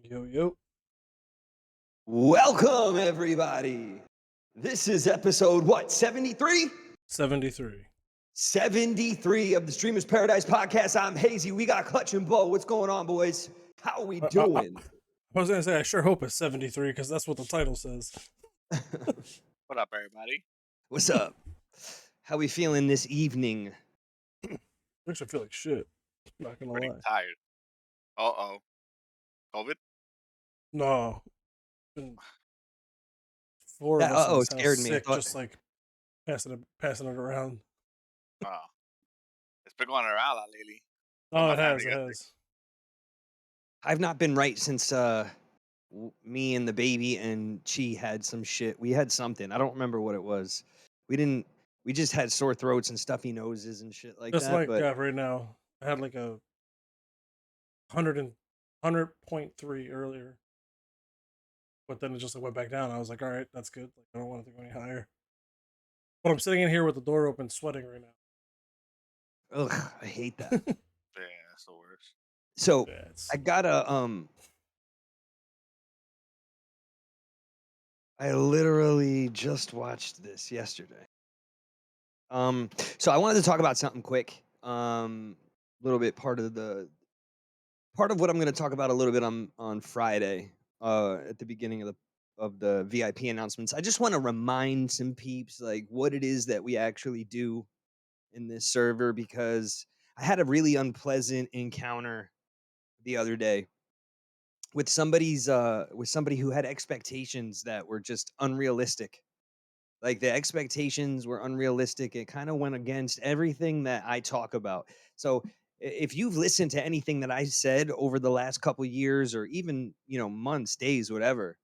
Yo. Welcome, everybody. This is episode, what, 73? 73. 73 of the Streamer's Paradise podcast. I'm Hazy. We got Clutch and Bo. What's going on, boys? How are we doing? I was going to say, I sure hope it's 73 because that's what the title says. What up, everybody? What's up? How we feeling this evening? Makes me feel like shit. Not going to Pretty lie. tired. Uh-oh. COVID? No. Been 4 of us in this house scared me. sick, just like passing it around. Oh. It's been going around a lot lately. Oh, it has. I've not been right since me and the baby and Chi had some shit. We had something. I don't remember what it was. We just had sore throats and stuffy noses and shit like just that. Just like right now. I had like a 100.3 earlier. But then it just went back down. I was like, all right, that's good. Like, I don't want it to go any higher. But I'm sitting in here with the door open, sweating right now. Ugh, I hate that. Yeah, that's the worst. So I gotta I literally just watched this yesterday. So I wanted to talk about something quick. Little bit part of what I'm going to talk about a little bit on Friday. At the beginning of the VIP announcements, I just want to remind some peeps like what it is that we actually do in this server, because I had a really unpleasant encounter the other day with somebody who had expectations that were just unrealistic. Like the expectations were unrealistic. It kind of went against everything that I talk about. So if you've listened to anything that I said over the last couple years, or even, months, days, whatever,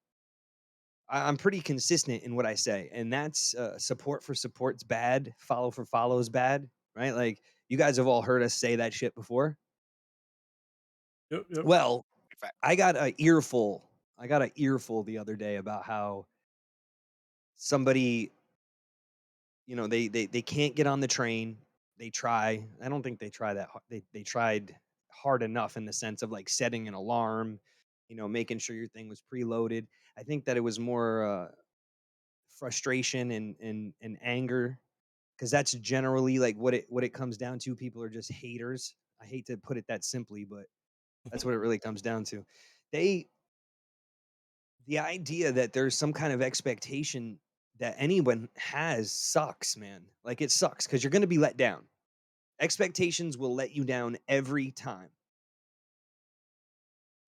I'm pretty consistent in what I say. And that's support for support's bad. Follow for follow's bad. Right? Like you guys have all heard us say that shit before. Yep. Well, I got an earful. The other day about how somebody, they can't get on the train. They try. I don't think they try that hard. They tried hard enough in the sense of like setting an alarm, making sure your thing was preloaded. I think that it was more frustration and anger, because that's generally like what it comes down to. People are just haters. I hate to put it that simply, but that's what it really comes down to. The idea that there's some kind of expectation that anyone has sucks, man. Like it sucks because you're going to be let down. Expectations will let you down every time.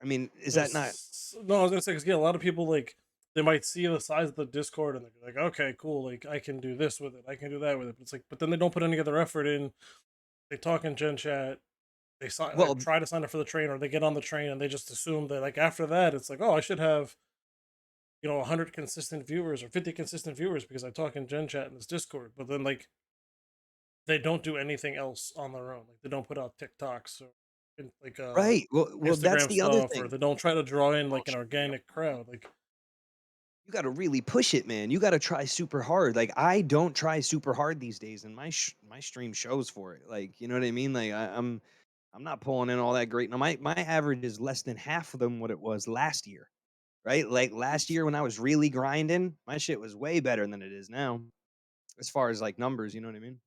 I mean, is that not? No, I was gonna say, because a lot of people, like, they might see the size of the Discord and they're like, okay, cool, like I can do this with it, I can do that with it. But it's like, but then they don't put any other effort in. They talk in Gen Chat. They try to sign up for the train, or they get on the train and they just assume that like after that it's like, oh, I should have 100 consistent viewers or 50 consistent viewers because I talk in Gen Chat in this Discord. But then like they don't do anything else on their own. Like they don't put out TikToks or like right. Well, Instagram that's the stuff, other thing. or they don't try to draw in like an organic crowd. Like you got to really push it, man. You got to try super hard. Like I don't try super hard these days, and my stream shows for it. Like, you know what I mean? Like I'm not pulling in all that great. Now my average is less than half of them what it was last year. Right? Like last year when I was really grinding, my shit was way better than it is now, as far as like numbers. You know what I mean?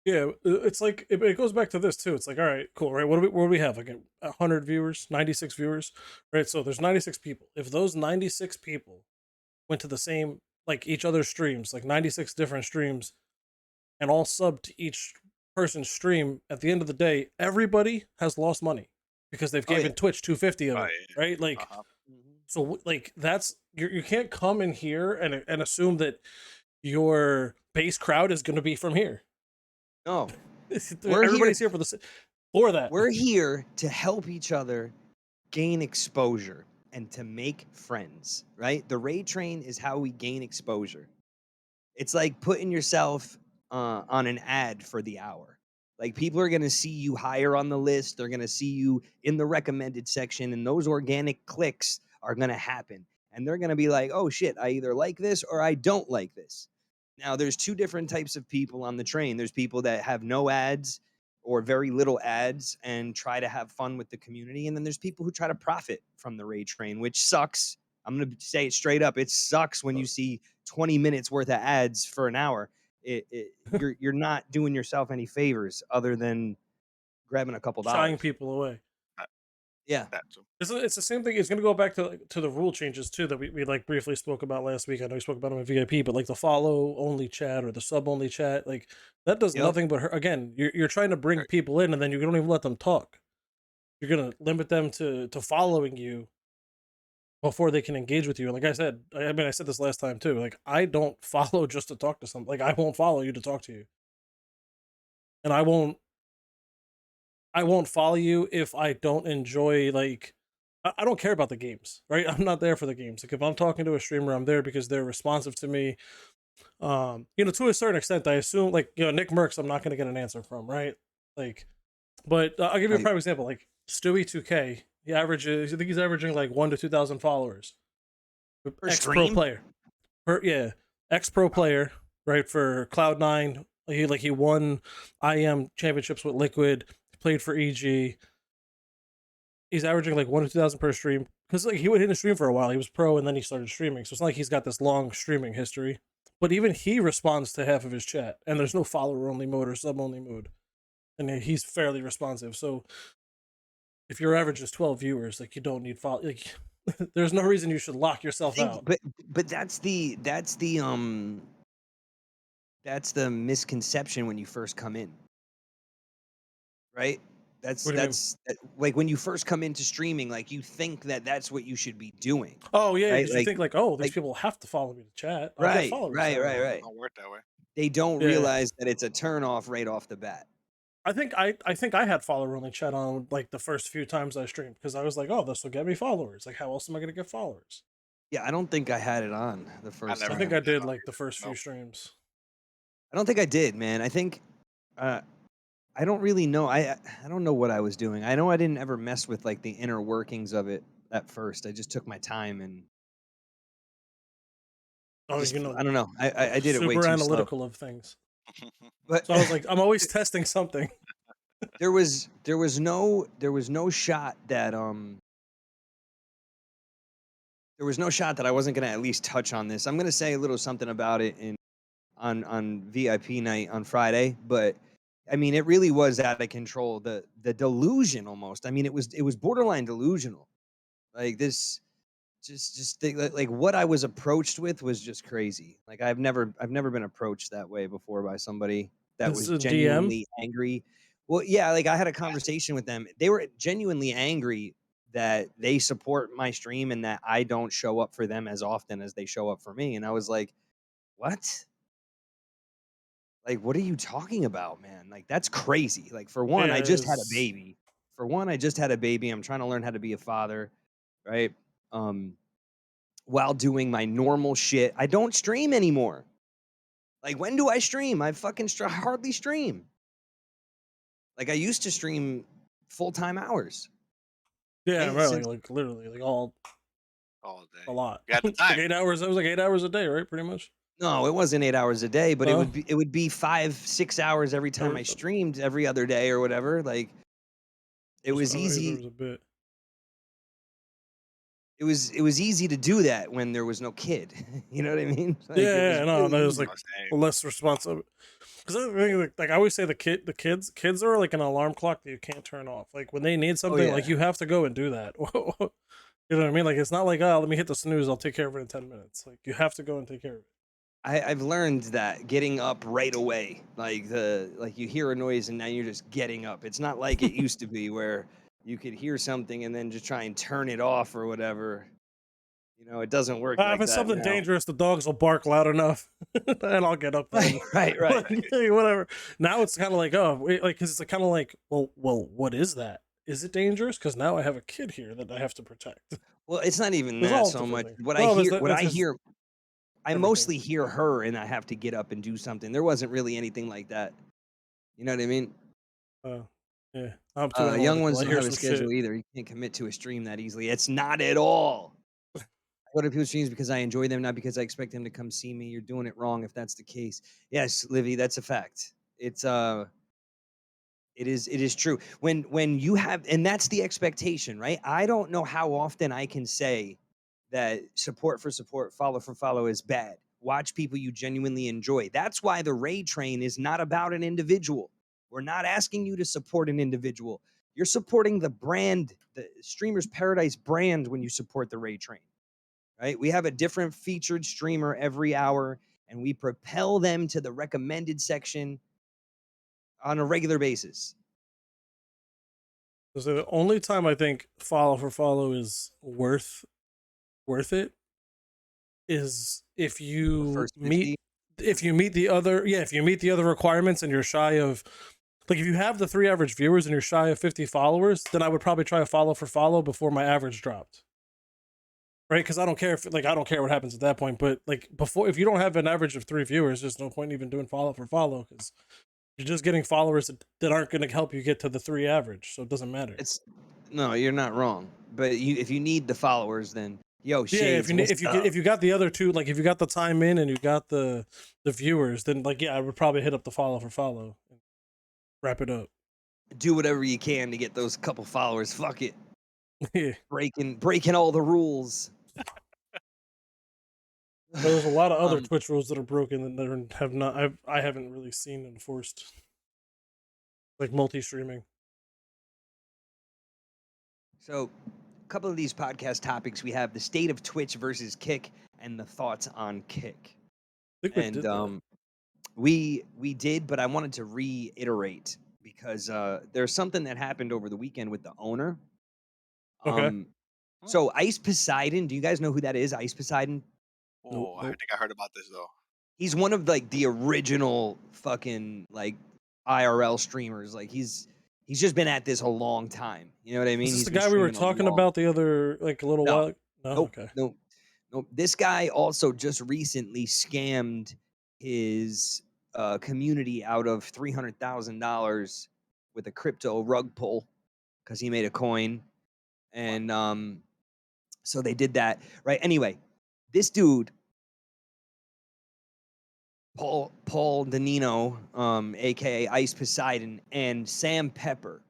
yeah, it's like it goes back to this too. It's like, all right, cool, right? What do we have? Like 100 viewers, 96 viewers, right? So there's 96 people. If those 96 people went to the same, like each other's streams, like 96 different streams, and all subbed to each person's stream, at the end of the day, everybody has lost money because they've given Twitch 250 of it, right? Like, so like that's you can't come in here and assume that your base crowd is going to be from here. No, everybody's here for that. We're here to help each other gain exposure. and to make friends, right? The raid train is how we gain exposure. It's like putting yourself on an ad for the hour. Like people are going to see you higher on the list. They're going to see you in the recommended section, and those organic clicks are going to happen. And they're going to be like, oh shit, I either like this or I don't like this. Now, there's two different types of people on the train. There's people that have no ads or very little ads and try to have fun with the community. And then there's people who try to profit from the raid train, which sucks. I'm going to say it straight up. It sucks when you see 20 minutes worth of ads for an hour. You're not doing yourself any favors other than grabbing a couple Shying dollars. people away. Yeah. That too. It's the same thing. It's going to go back to the rule changes too that we like briefly spoke about last week. I know we spoke about them in VIP, but like the follow only chat or the sub only chat, like that does Yep. nothing but hurt. Again, you're trying to bring people in, and then you don't even let them talk. You're going to limit them to following you before they can engage with you. And like I said, I mean, I said this last time too. Like I don't follow just to talk to something. Like I won't follow you to talk to you, and I won't follow you if I don't enjoy, like, I don't care about the games, right? I'm not there for the games. Like if I'm talking to a streamer, I'm there because they're responsive to me. To a certain extent, I assume, like, Nick Merckx, I'm not going to get an answer from, right? Like, but I'll give you a prime example. Like Stewie 2K, I think he's averaging like 1,000 to 2,000 followers. Ex-pro player. Ex-pro player, right, for Cloud9. He won IM championships with Liquid. Played for EG. He's averaging like 1,000 to 2,000 per stream because like he didn't stream for a while. He was pro and then he started streaming, so it's not like he's got this long streaming history. But even he responds to half of his chat, and there's no follower only mode or sub only mode, and he's fairly responsive. So if your average is 12 viewers, like you don't need follow. Like there's no reason you should lock yourself out. But that's the misconception when you first come in, right? Like when you first come into streaming, like you think that that's what you should be doing. Oh yeah, right? you should think like, oh, these people have to follow me to chat. I'll get followers. Right. It don't work that way. They don't realize that it's a turn off right off the bat. I think I had follower only chat on like the first few times I streamed because I was like, oh, this will get me followers. Like, how else am I gonna get followers? Yeah, I don't think I had it on the first time. I think I did like the first few streams. I don't think I did, man. I think I don't really know. I don't know what I was doing. I know I didn't ever mess with like the inner workings of it at first. I just took my time and I don't know. I did it way too super analytical slow. of things. But so I was like, I'm always testing something. there was no shot that there was no shot that I wasn't gonna at least touch on this. I'm gonna say a little something about it on VIP night on Friday, but I mean, it really was out of control. The delusion almost. I mean, it was borderline delusional. Like this, just think, like what I was approached with was just crazy. Like I've never been approached that way before by somebody that This was is a genuinely angry. Well, yeah, like I had a conversation with them. They were genuinely angry that they support my stream and that I don't show up for them as often as they show up for me. And I was like, what? Like, what are you talking about, man? Like, that's crazy. Like, for one, I just had a baby. I'm trying to learn how to be a father, right? While doing my normal shit. I don't stream anymore. Like, when do I stream? I fucking hardly stream. Like, I used to stream full-time hours. Yeah, right. Like literally, like all day. A lot. You got the time. Like 8 hours. It was like 8 hours a day, right? Pretty much. No, it wasn't 8 hours a day, but it would be 5-6 hours every time I streamed every other day or whatever. Like it was easy. There was a bit. It was easy to do that when there was no kid. You know what I mean? Like, it was like less responsible. Because like I always say, the kids are like an alarm clock that you can't turn off. Like when they need something, like you have to go and do that. You know what I mean? Like it's not like, oh, let me hit the snooze, I'll take care of it in 10 minutes. Like you have to go and take care of it. I've learned that getting up right away, like you hear a noise and now you're just getting up. It's not like it used to be where you could hear something and then just try and turn it off or whatever. You know, it doesn't work like that. If it's something dangerous, the dogs will bark loud enough, and I'll get up there. Right. Whatever. Now it's kind of like, oh, wait, like, because it's kind of like, well, what is that? Is it dangerous? Because now I have a kid here that I have to protect. Well, it's not even There's that all so different much. things. What I No, hear, what that's I just hear, I everything. mostly hear her, and I have to get up and do something. There wasn't really anything like that. You know what I mean? Yeah, I'm too Young analytical. ones I don't hear have a some shit. schedule either. You can't commit to a stream that easily. It's not at all. I go to people's streams because I enjoy them, not because I expect them to come see me. You're doing it wrong if that's the case. Yes, Livy, that's a fact. It is true. When you have, and that's the expectation, right? I don't know how often I can say that support for support, follow for follow is bad. Watch people you genuinely enjoy. That's why the raid train is not about an individual. We're not asking you to support an individual. You're supporting the brand, the Streamers Paradise brand when you support the raid train, right? We have a different featured streamer every hour, and we propel them to the recommended section on a regular basis. So the only time I think follow for follow is worth it is if The you first meet 50. if you meet the other requirements and you're shy of, like, if you have the 3 average viewers and you're shy of 50 followers, then I would probably try a follow for follow before my average dropped. Right? Because I don't care if, like, I don't care what happens at that point, but like before, if you don't have an average of 3 viewers, there's no point even doing follow for follow because you're just getting followers that aren't going to help you get to the 3 average, so it doesn't matter. It's no, you're not wrong. But if you need the followers, then Yeah, Shades, what's up? if you got the other two, like if you got the time in and you got the viewers, then like yeah, I would probably hit up the follow for follow and wrap it up. Do whatever you can to get those couple followers. Fuck it, Yeah, breaking all the rules. there's a lot of other Um, Twitch rules that are broken that have not I haven't really seen enforced, like multi streaming. so a couple of these podcast topics we have: the state of Twitch versus Kick, and the thoughts on Kick. I think we And did that. we did, but I wanted to reiterate because there's something that happened over the weekend with the owner. Okay. Um, Hmm. so Ice Poseidon, do you guys know who that is? Ice Poseidon? Nope. Oh, I think I heard about this though. He's one of like the original fucking like IRL streamers. Like he's just been at this a long time. You know what I Is mean? this He's the been guy we were streaming a talking long. about the other, like, a little No, while? No. nope, Okay. nope, nope. This guy also just recently scammed his community out of $300,000 with a crypto rug pull because he made a coin, and so they did that, right? Anyway, this dude Paul Danino, aka Ice Poseidon, and Sam Pepper.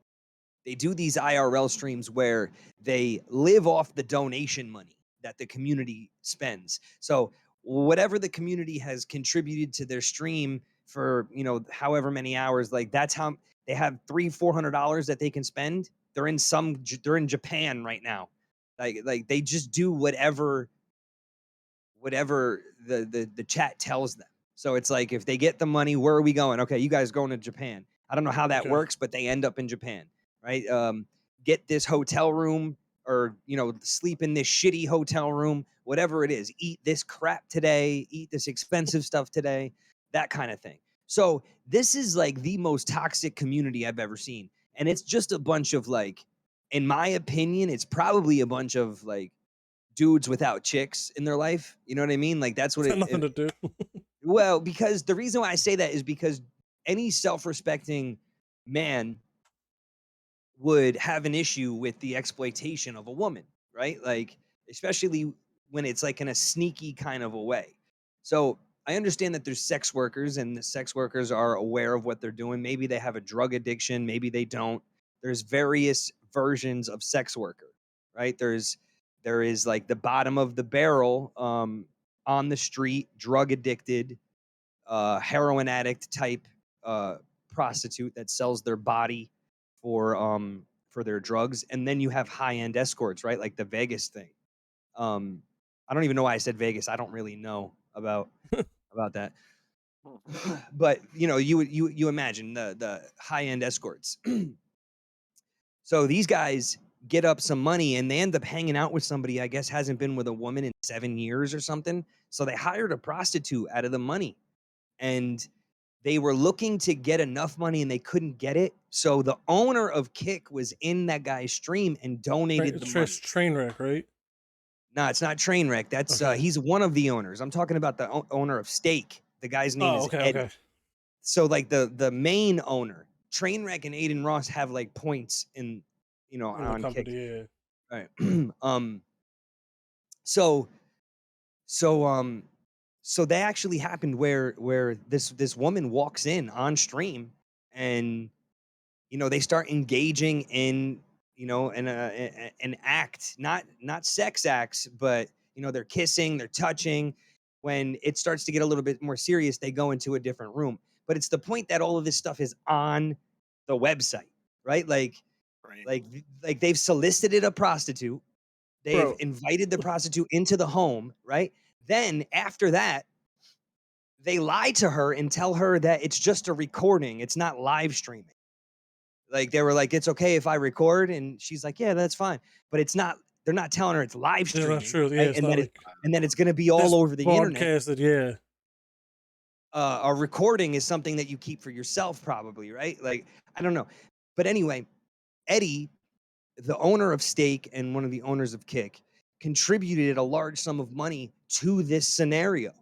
They do these IRL streams where they live off the donation money that the community spends. So whatever the community has contributed to their stream for, however many hours, like that's how they have $300-400 that they can spend. They're in Japan right now. Like they just do whatever the chat tells them. So it's like if they get the money, where are we going? Okay, you guys going to Japan. I don't know how that Okay. works, but they end up in Japan, right? Get this hotel room, or sleep in this shitty hotel room, whatever it is. Eat this crap today, eat this expensive stuff today, that kind of thing. So this is like the most toxic community I've ever seen. And it's just a bunch of like, in my opinion, it's probably a bunch of like dudes without chicks in their life. You know what I mean? Like that's what It's got nothing to do. well, because the reason why I say that is because any self-respecting man would have an issue with the exploitation of a woman, right? Like, especially when it's like in a sneaky kind of a way. So I understand that there's sex workers and the sex workers are aware of what they're doing. Maybe they have a drug addiction, maybe they don't. There's various versions of sex worker, right? There is like the bottom of the barrel, on the street, drug addicted, heroin addict type uh, prostitute that sells their body for their drugs, and then you have high end escorts, right? Like the Vegas thing. Um, I don't even know why I said Vegas. I don't really know about that. But you imagine the high end escorts. So these guys get up some money and they end up hanging out with somebody, I guess hasn't been with a woman in 7 years or something. So they hired a prostitute out of the money, and they were looking to get enough money and they couldn't get it. So the owner of Kick was in that guy's stream and Right, donated the it's money. train wreck, right? No, it's not Trainwreck. That's Okay. he's one of the owners. I'm talking about the owner of Stake. The guy's name Oh, is okay, Eddie. okay. So like the main owner, Trainwreck and Aiden Ross have like points in, In the on Kick. company, yeah. Right. So so so they actually happened where this woman walks in on stream, and they start engaging in an act, not sex acts, but they're kissing, they're touching. When it starts to get a little bit more serious, they go into a different room. But it's the point that all of this stuff is on the website, right? Right. Like they've solicited a prostitute, they've Bro, invited the prostitute into the home, right? Then after that, they lie to her and tell her that it's just a recording, it's not live streaming. Like, they were like, "It's okay if I record," and she's like, "Yeah, that's fine." But it's not, they're not telling her it's live yeah, that's streaming, true. Yeah, right? it's not like And that it's gonna be all this over the internet. broadcasted, yeah. A recording is something that you keep for yourself probably, right? Like, I don't know. But anyway, Eddie, the owner of Stake and one of the owners of Kick, contributed a large sum of money to this scenario.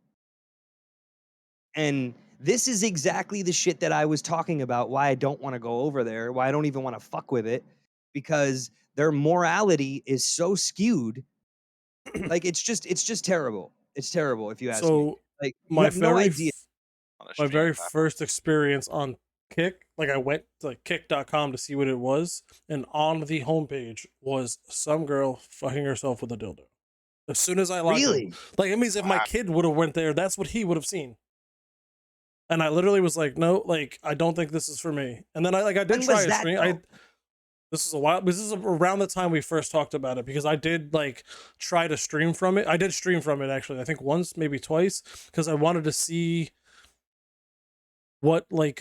And this is exactly the shit that I was talking about, why I don't wanna go over there, why I don't even wanna fuck with it, because their morality is so skewed. Like, it's just terrible. It's terrible if you ask me. So Like, you my have no very idea. f- On a my streaming very platform. first experience on Kick, like I went to like kick.com to see what it was, and on the homepage was some girl fucking herself with a dildo. As soon as I logged in. Really? Like it means if my Wow. kid would have went there, that's what he would have seen. And I literally was like, no, like I don't think this is for me. And then I did When try was a that, stream. though? This is a while. This is around the time we first talked about it because I did like try to stream from it. I did stream from it actually. I think once, maybe twice, because I wanted to see what what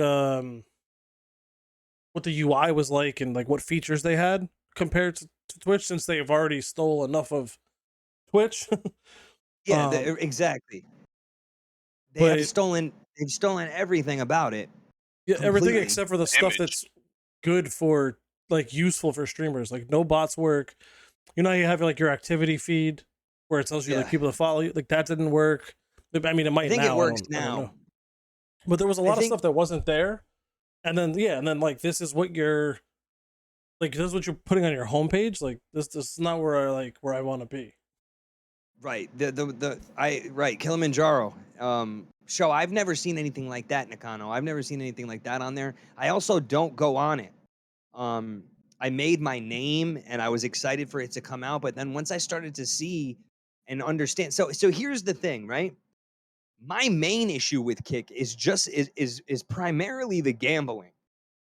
the UI was like and like what features they had compared to Twitch, since they've already stole enough of Twitch. Yeah, um, exactly. but They've stolen everything about it yeah, everything completely. except for the The stuff image. that's good for like useful for streamers. Like no bots work. You know, how you have like your activity feed where it tells you like Yeah. people that follow you. Like that didn't work. I mean, it I might think it now. I works don't. I don't now. know. But there was a I lot of think stuff that wasn't there. And then yeah, and then like this is what you're like. This is what you're putting on your homepage. Like this is not where I want to be. right. Right, Kilimanjaro. Show, I've never seen anything like that, Nakano. I've never seen anything like that on there. I also don't go on it. Um, I made my name and I was excited for it to come out, but then once I started to see and understand, so here's the thing, right? My main issue with Kick is primarily the gambling,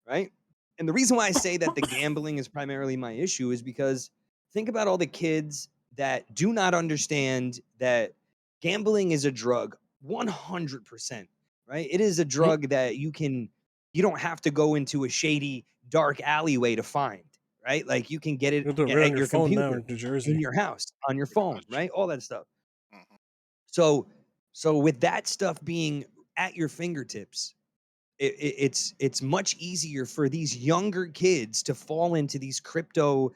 right? And the reason why I say that the gambling is primarily my issue is because think about all the kids that do not understand that gambling is a drug 100%, right? It is a Mhm. drug that you don't have to go into a shady dark alleyway to find, right? Like you can get it You do it right on at your your phone now computer, in New in Jersey. your house, on your Pretty phone, much. right? All that stuff. Mhm. So with that stuff being at your fingertips, it's much easier for these younger kids to fall into these crypto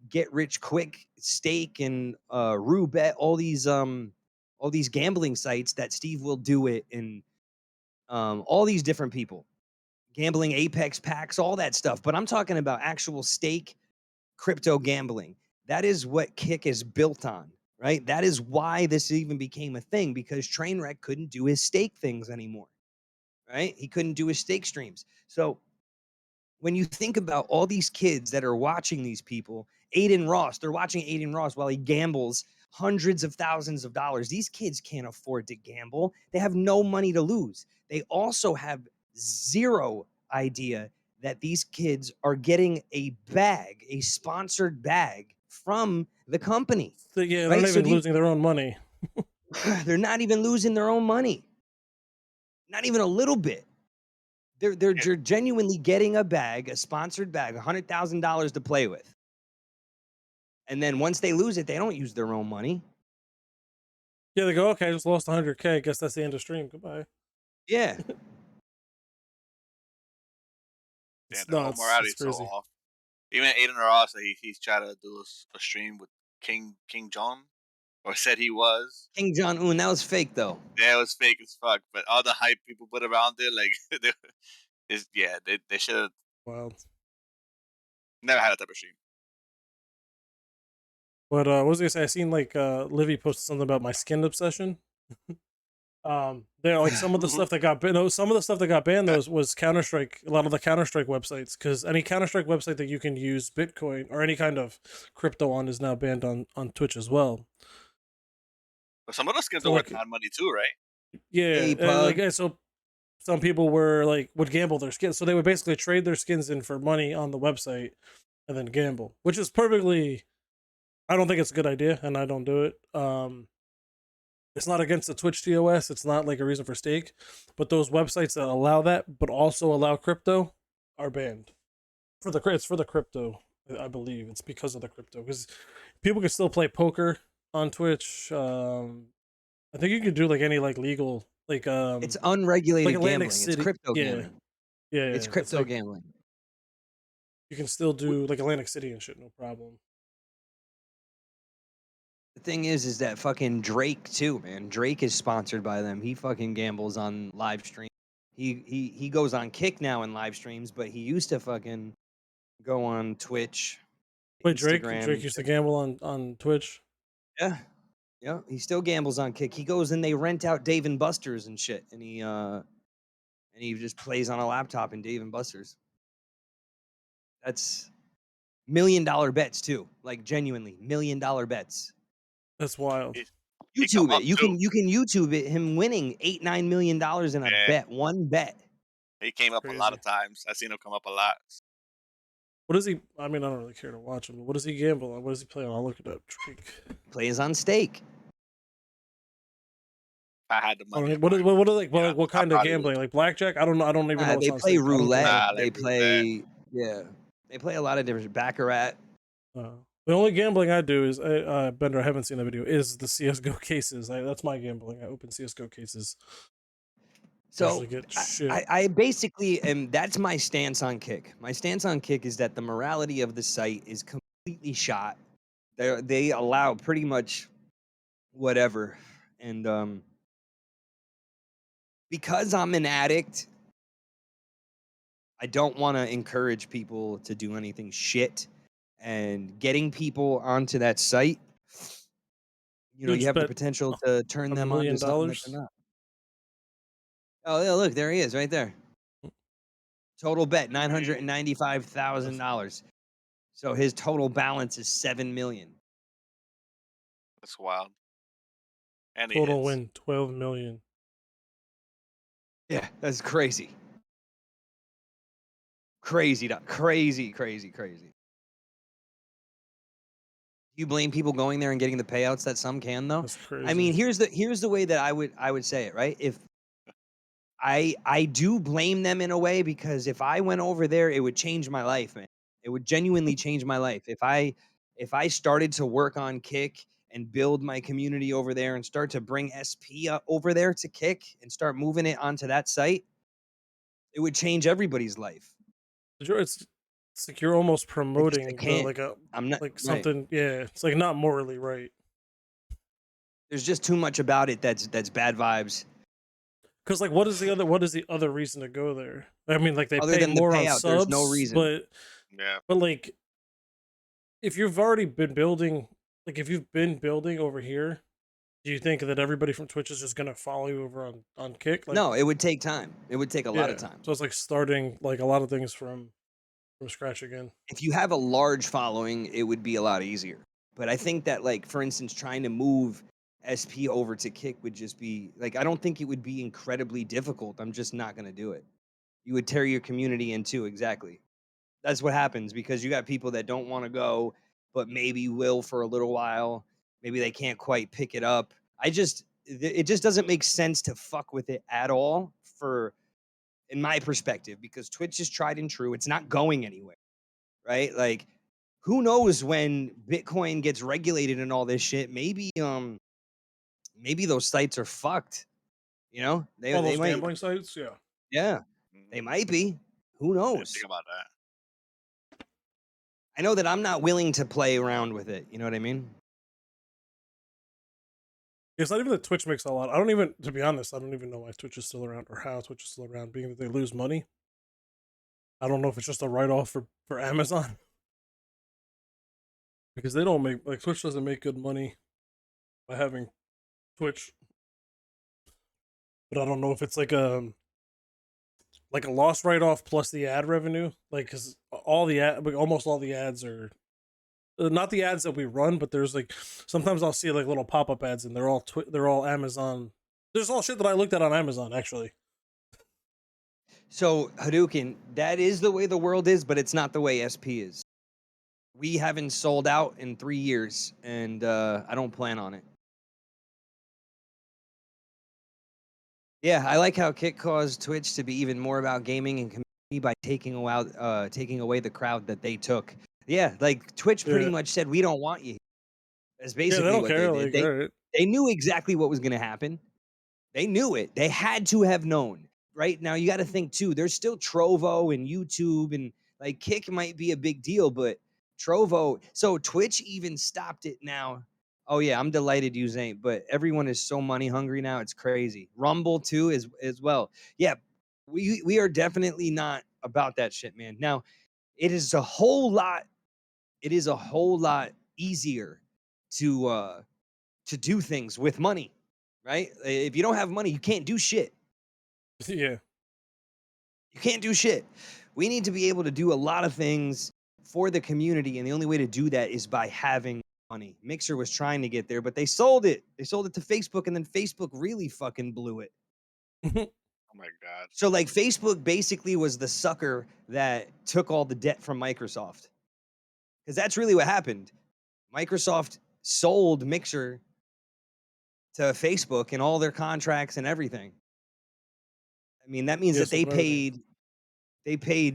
get rich quick stake and Roobet, all these gambling sites that Steve will do it, and all these different people gambling Apex packs, all that stuff. But I'm talking about actual stake crypto gambling. That is what Kick is built on, right? That is why this even became a thing, because Trainwreck couldn't do his stake things anymore, right? He couldn't do his stake streams. So when you think about all these kids that are watching these people, Aiden Ross, they're watching Aiden Ross while he gambles hundreds of thousands of dollars. These kids can't afford to gamble. They have no money to lose. They also have zero idea that these kids are getting a bag, a sponsored bag from the company, So, yeah, they're right? not So even losing their own money. they're not even losing their own money, not even a little bit. They're Yeah. genuinely getting a bag, a sponsored bag, $100,000 to play with. And then once they lose it, they don't use their own money. Yeah, they go, okay, I just lost 100K. Guess that's the end of stream. Goodbye. Yeah. Yeah, It's their whole nuts. morality It's is so crazy. off. Even Aiden Ross, he's tried to do a stream with King John. or said he was. King Jong-un, that was fake though. Yeah, it was fake as fuck. But all the hype people put around it, like, they should have Wild. never had a type of stream. But what was I gonna say? I seen like Livy posted something about my skin obsession. They're like some of the stuff that got banned. Some of the stuff that got banned though was Counter-Strike. A lot of the Counter-Strike websites, because any Counter-Strike website that you can use Bitcoin or any kind of crypto on is now banned on Twitch as well. But some of those skins So, are like, worth mad money too, right? Yeah, Pug. so some people were like would gamble their skins, so they would basically trade their skins in for money on the website and then gamble, which is perfectly. I don't think it's a good idea, and I don't do it. It's not against the Twitch TOS. It's not like a reason for stake, but those websites that allow that, but also allow crypto, are banned. It's for the crypto, I believe. It's because of the crypto, because people can still play poker on Twitch. I think you can do like any like legal like It's unregulated like Atlantic gambling. City. It's crypto Yeah, gambling. yeah, It's yeah. crypto like gambling. you can still do like Atlantic City and shit, no problem. The thing is that fucking Drake too, man. Drake is sponsored by them. He fucking gambles on live stream. He goes on Kick now in live streams, but he used to fucking go on Twitch, Wait, Instagram. Drake used to gamble on Twitch. Yeah, yeah. He still gambles on Kick. He goes and they rent out Dave and Buster's and shit, and he just plays on a laptop in Dave and Buster's. That's $1 million bets too, like genuinely $1 million bets. That's wild. He come YouTube it. up You too. can YouTube it. Him winning $8-9 million in a Yeah. bet, one bet. He came up a lot of times. I've seen him come up a lot. What does he? I mean, I don't really care to watch him. But what does he gamble on? What does he play on? I'll look it up. Drake. Plays on stake. If I had the money. What are like? Yeah, What I kind of probably gambling? Like blackjack? I don't know. I don't even know what's They on play stake. I don't care. roulette. Nah, They like play They play a lot of different baccarat. The only gambling I do is Bender. I haven't seen the video. Is the CS:GO cases? That's my gambling. I open CS:GO cases. So Get shit. I basically am. That's my stance on Kick. My stance on Kick is that the morality of the site is completely shot. They allow pretty much whatever, and because I'm an addict, I don't want to encourage people to do anything shit. And getting people onto that site, you have the potential to turn them on to something that they're not. Oh, yeah, look, there he is right there. Total bet, $995,000. So his total balance is $7 million. That's wild. And total win 12 million. Yeah, that's crazy. Crazy. You blame people going there and getting the payouts that some can though? That's crazy. I mean, here's the way that I would say it, right? If I do blame them in a way, because if I went over there, it would change my life, man. It would genuinely change my life. If I started to work on Kick and build my community over there and start to bring SP over there to Kick and start moving it onto that site, it would change everybody's life. It's like you're almost promoting I'm not like something. Right. Yeah, it's like not morally right. There's just too much about it that's bad vibes. Because like, what is the other reason to go there? I mean, like they Other pay than more the payout, on subs, there's no reason. But like, if you've already been building, like if you've been building over here, do you think that everybody from Twitch is just gonna follow you over on Kick? Like, no, it would take time. It would take a lot of time. So it's like starting like a lot of things from scratch again. If you have a large following, it would be a lot easier. But I think that, like, for instance, trying to move SP over to Kick would just be like, I don't think it would be incredibly difficult. I'm just not gonna do it. You would tear your community in two. Exactly. That's what happens, because you got people that don't want to go, but maybe will for a little while. Maybe they can't quite pick it up. It just doesn't make sense to fuck with it at all, in my perspective, because Twitch is tried and true. It's not going anywhere, right? Like, who knows when Bitcoin gets regulated and all this shit? Maybe those sites are fucked. All those gambling sites, yeah, they might be. Who knows? Think about that. I know that I'm not willing to play around with it. You know what I mean? It's not even that Twitch makes a lot. I don't even, to be honest, I don't even know why Twitch is still around or how Twitch is still around, being that they lose money. I don't know if it's just a write-off for Amazon. Because they don't make, like, Twitch doesn't make good money by having Twitch. But I don't know if it's like a loss write-off plus the ad revenue. Like, because almost all the ads are, not the ads that we run, but there's like, sometimes I'll see like little pop-up ads and they're all Amazon. There's all shit that I looked at on Amazon, actually. So Hadouken, that is the way the world is, but it's not the way SP is. We haven't sold out in 3 years, and I don't plan on it. Yeah, I like how Kit caused Twitch to be even more about gaming and community by taking away the crowd that they took. Yeah, like Twitch pretty much said, "We don't want you." That's basically they don't what care. they did. Like, all right. They knew exactly what was going to happen. They knew it. They had to have known. Right now, you got to think too. There's still Trovo and YouTube, and like Kick might be a big deal, but Trovo. So Twitch even stopped it now. Oh yeah, I'm delighted you ain't. But everyone is so money hungry now. It's crazy. Rumble too as well. Yeah, we are definitely not about that shit, man. Now, it is a whole lot. It is a whole lot easier to do things with money, right? If you don't have money, you can't do shit. Yeah. You can't do shit. We need to be able to do a lot of things for the community, and the only way to do that is by having money. Mixer was trying to get there, but they sold it. They sold it to Facebook, and then Facebook really fucking blew it. Oh my god. So like Facebook basically was the sucker that took all the debt from Microsoft. Because that's really what happened. Microsoft sold Mixer to Facebook and all their contracts and everything. I mean, that means that they paid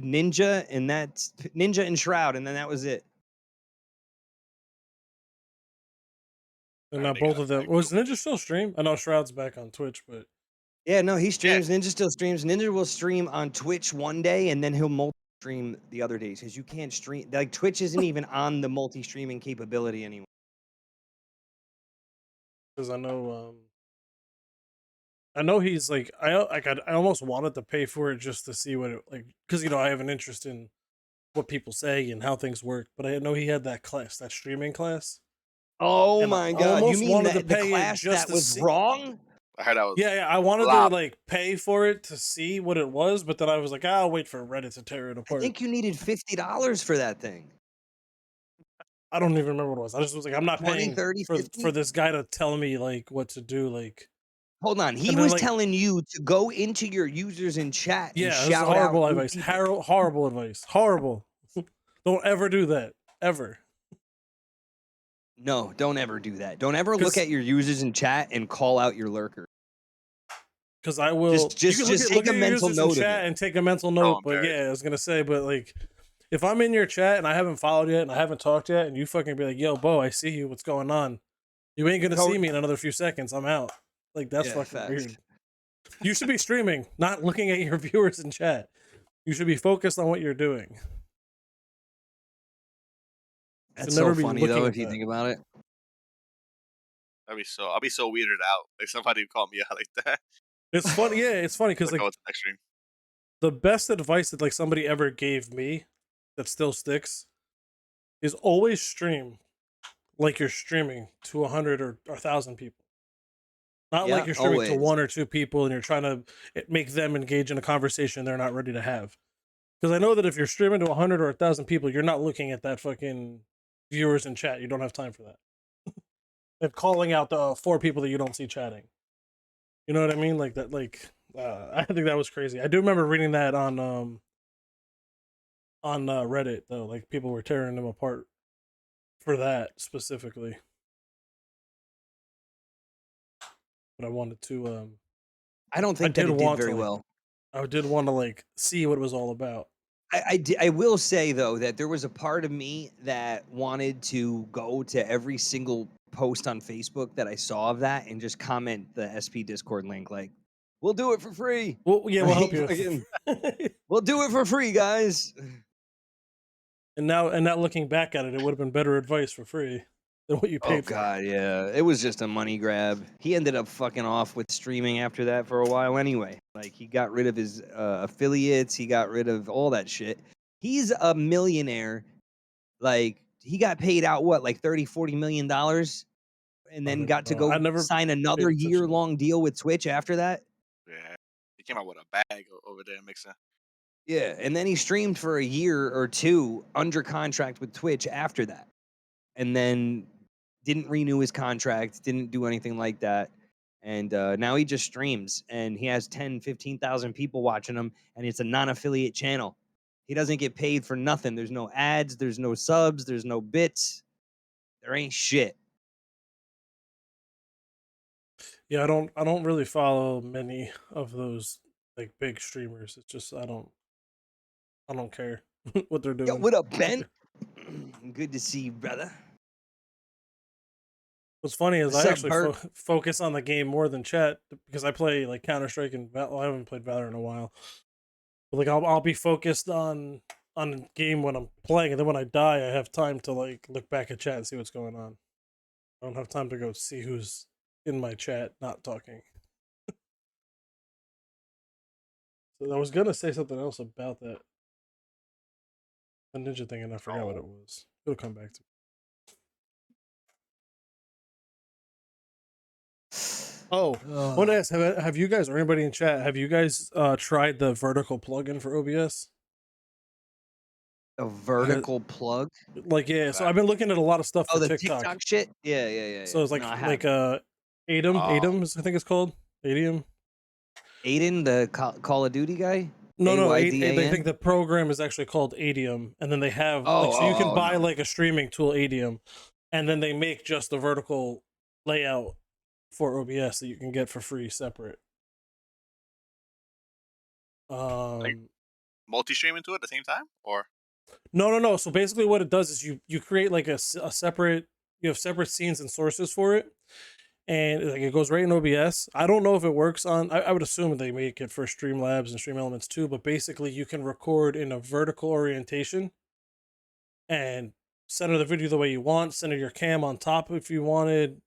Ninja and that's Ninja and Shroud, and then that was it. And now both of them. Was Ninja still stream? I know Shroud's back on Twitch, but yeah, no, he streams. Ninja still streams. Ninja will stream on Twitch one day, and then he'll multi-stream the other days because you can't stream. Like Twitch isn't even on the multi-streaming capability anymore. because I know he's like I almost wanted to pay for it just to see what it like, because I have an interest in what people say and how things work, but I know he had that class, that streaming class. Oh and my I god! You almost mean wanted to the pay class it just that to was see. wrong? I heard that was Yeah, I wanted to like pay for it to see what it was, but then I was like, I'll wait for Reddit to tear it I apart. think you needed $50 for that thing. I don't even remember what it was. I just was like, I'm not 20, paying 30, for 50? this guy to tell me like what to do. Like, Hold on, he and then, was like, telling you to go into your users in chat and yeah, this is shout out horrible new advice. people. Horrible advice. Horrible. Don't ever do that. Ever. No, don't ever do that. Don't ever look at your users in chat and call out your lurker. Because I will. Just take a mental note of chat it. and take a mental note. But yeah, I was gonna say, but like, if I'm in your chat and I haven't followed yet and I haven't talked yet, and you fucking be like, "Yo, Bo, I see you. What's going on?" You ain't gonna see me in another few seconds. I'm out. Like, that's fucking weird. You should be streaming, not looking at your viewers in chat. You should be focused on what you're doing. That's so funny though, if you think about it. I'll be so weirded out. Like somebody would call me out like that. It's funny, yeah, it's funny because like the best advice that like somebody ever gave me that still sticks is always stream like you're streaming to 100 or 1,000 people. Not like you're streaming to 1 or 2 people and you're trying to make them engage in a conversation they're not ready to have. Because I know that if you're streaming to 100 or 1,000 people, you're not looking at that fucking viewers in chat. You don't have time for that. And calling out the 4 people that you don't see chatting. You know what I mean? Like that. Like I think that was crazy. I do remember reading that on Reddit though. Like people were tearing them apart for that specifically. But I wanted to. I don't think that it did very well. I did want to like see what it was all about. I will say though that there was a part of me that wanted to go to every single post on Facebook that I saw of that and just comment the SP Discord link like, "We'll do it for free." Well, yeah, we'll help you. We'll do it for free, guys. And now looking back at it, it would have been better advice for free. than what you Oh paid for. god, yeah. It was just a money grab. He ended up fucking off with streaming after that for a while anyway. Like he got rid of his affiliates, he got rid of all that shit. He's a millionaire. Like he got paid out what, like 30-40 million dollars, and I don't then even got to know. I go never sign paid another attention to it. year-long deal with Twitch after that. Yeah, he came out with a bag over there, mixing. Yeah, and then he streamed for a year or two under contract with Twitch after that. And then didn't renew his contract, didn't do anything like that. And now he just streams and he has 10, 15,000 people watching him, and it's a non-affiliate channel. He doesn't get paid for nothing. There's no ads, there's no subs, there's no bits. There ain't shit. Yeah, I don't really follow many of those like big streamers. It's just I don't care what they're Yo, doing. what up, Ben? Good to see you, brother. What's funny is What's I up, actually Bert? focus on the game more than chat because I play like Counter-Strike and well, I haven't played Valorant in a while. But like I'll be focused on a game when I'm playing, and then when I die, I have time to like look back at chat and see what's going on. I don't have time to go see who's in my chat not talking. So I was gonna say something else about that the ninja thing, and I forgot what it was. It'll come back to me. Oh, I want to ask: have you guys or anybody in chat have you guys tried the vertical plugin for OBS? A vertical plug? Like yeah, so I've been looking at a lot of stuff Oh, for the TikTok. TikTok shit? Yeah. So it's No, I have. Oh, Adams, I think it's called Adium. Aiden, the Call of Duty guy? No, they think AYDAN? the program is actually called Adium, and then they have like so you can Oh, buy no. like a streaming tool Adium, and then they make just the vertical layout for OBS that you can get for free separate. like multi-streaming to it at the same time, or No. So basically, what it does is you create like a separate you have separate scenes and sources for it, and like it goes right in OBS. I don't know if it works on. I would assume they make it for Streamlabs and Stream Elements too, but basically you can record in a vertical orientation and center the video the way you want. Center your cam on top if you wanted.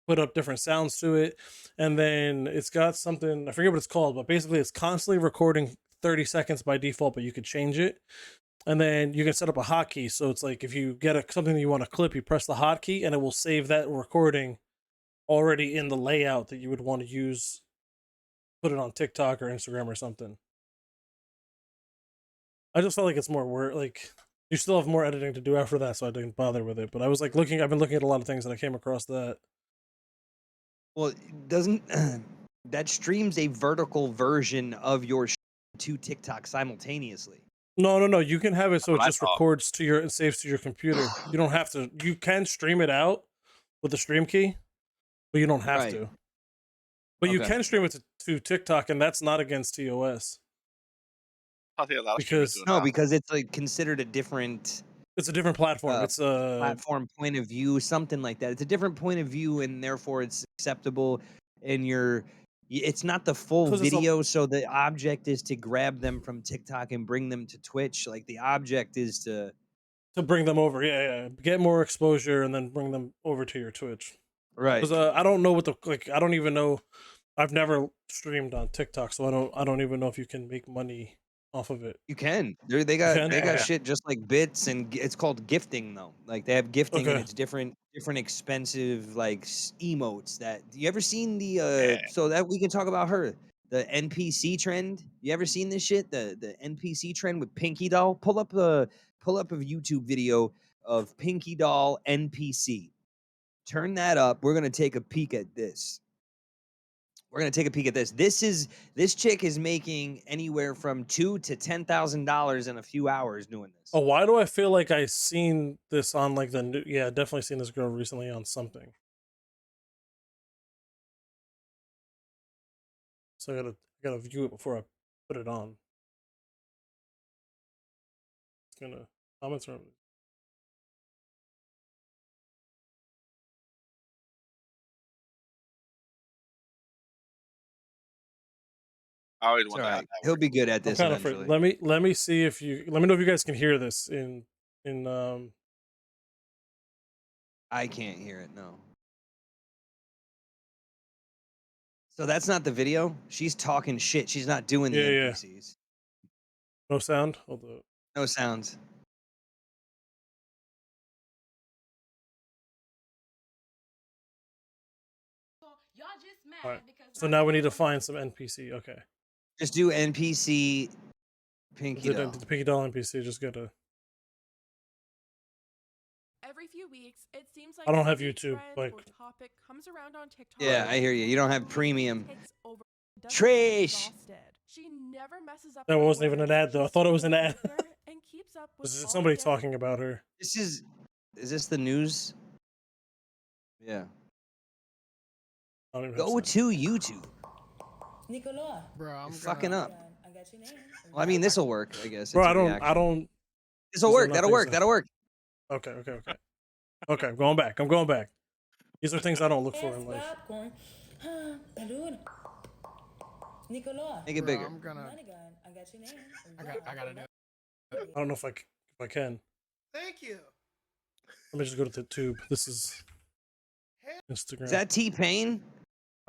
Put up different sounds to it, and then it's got something I forget what it's called, but basically it's constantly recording 30 seconds by default, but you could change it. And then you can set up a hotkey. So it's like if you get something that you want to clip, you press the hotkey and it will save that recording already in the layout that you would want to use, put it on TikTok or Instagram or something. I just felt like it's more work. Like you still have more editing to do after that, so I didn't bother with it. But I was like I've been looking at a lot of things and I came across that. Well, doesn't that streams a vertical version of your to TikTok simultaneously? No. You can have it that's so it what I just thought. records to your and saves to your computer. You don't have to. You can stream it out with the stream key, but you don't have Right. to. But you Okay. can stream it to TikTok, and that's not against TOS I thought they allowed streaming to because it No, now. because it's like considered a different it's a different platform. It's platform point of view, something like that. It's a different point of view, and therefore it's acceptable. And it's not the full because it's a video, so the object is to grab them from TikTok and bring them to Twitch. Like the object is to to bring them over. Yeah. Get more exposure and then bring them over to your Twitch. right. Because I don't know what the like. I don't even know. I've never streamed on TikTok, so I don't even know if you can make money off of it. You can. They You got can. they got Yeah, shit just like bits, and it's called gifting though. Like they have gifting, and Okay. it's different expensive like emotes. That you ever seen the yeah. so that we can talk about her, the NPC trend. You ever seen this shit? The NPC trend with Pinky Doll. Pull up a YouTube video of Pinky Doll NPC. Turn that up. We're gonna take a peek at this. We're gonna take a peek at this. This chick is making anywhere from $2,000 to $10,000 in a few hours doing this. Oh, why do I feel like I seen this on like the new? Yeah, definitely seen this girl recently on something. So I gotta view it before I put it on. It's gonna comments are. I always It's wonder all how right. that He'll works. be good at I'm this kind of eventually. let me see if you let me know if you guys can hear this in I can't hear it. No. So that's not the video. She's talking shit. She's not doing the Yeah, yeah. NPCs. No sound. Hold up. No sounds. All right. So now we need to find some NPC. Okay. Just do NPC Pinky Doll. The Pinky Doll NPC. Just gotta. Every few weeks, it seems like I don't have some YouTube, trend like- or topic comes around on TikTok. Yeah, I hear you. You don't have premium. Takes over, doesn't get Trish! exhausted. She never messes up. That her wasn't even an words. ad, though. I She's thought it was an super ad. regular and keeps up with This is all somebody the talking about her. Is this the news? Yeah. I don't even have Go sound. to YouTube. Nicola. Bro, I'm You're fucking gonna, up. I got your name. Well, I mean, this will work, I guess. Bro, It's a I don't. reaction. These This'll are work. not That'll things work. that- That'll work. Okay. Okay. I'm going back. I'm going back. These are things I don't look for in life. Popcorn. Salud. Nicola. Make it bro, bigger. I'm gonna, I got your name. I gotta do it. I don't know if I can. Thank you. Let me just go to the tube. This is Instagram. Is that T-Pain?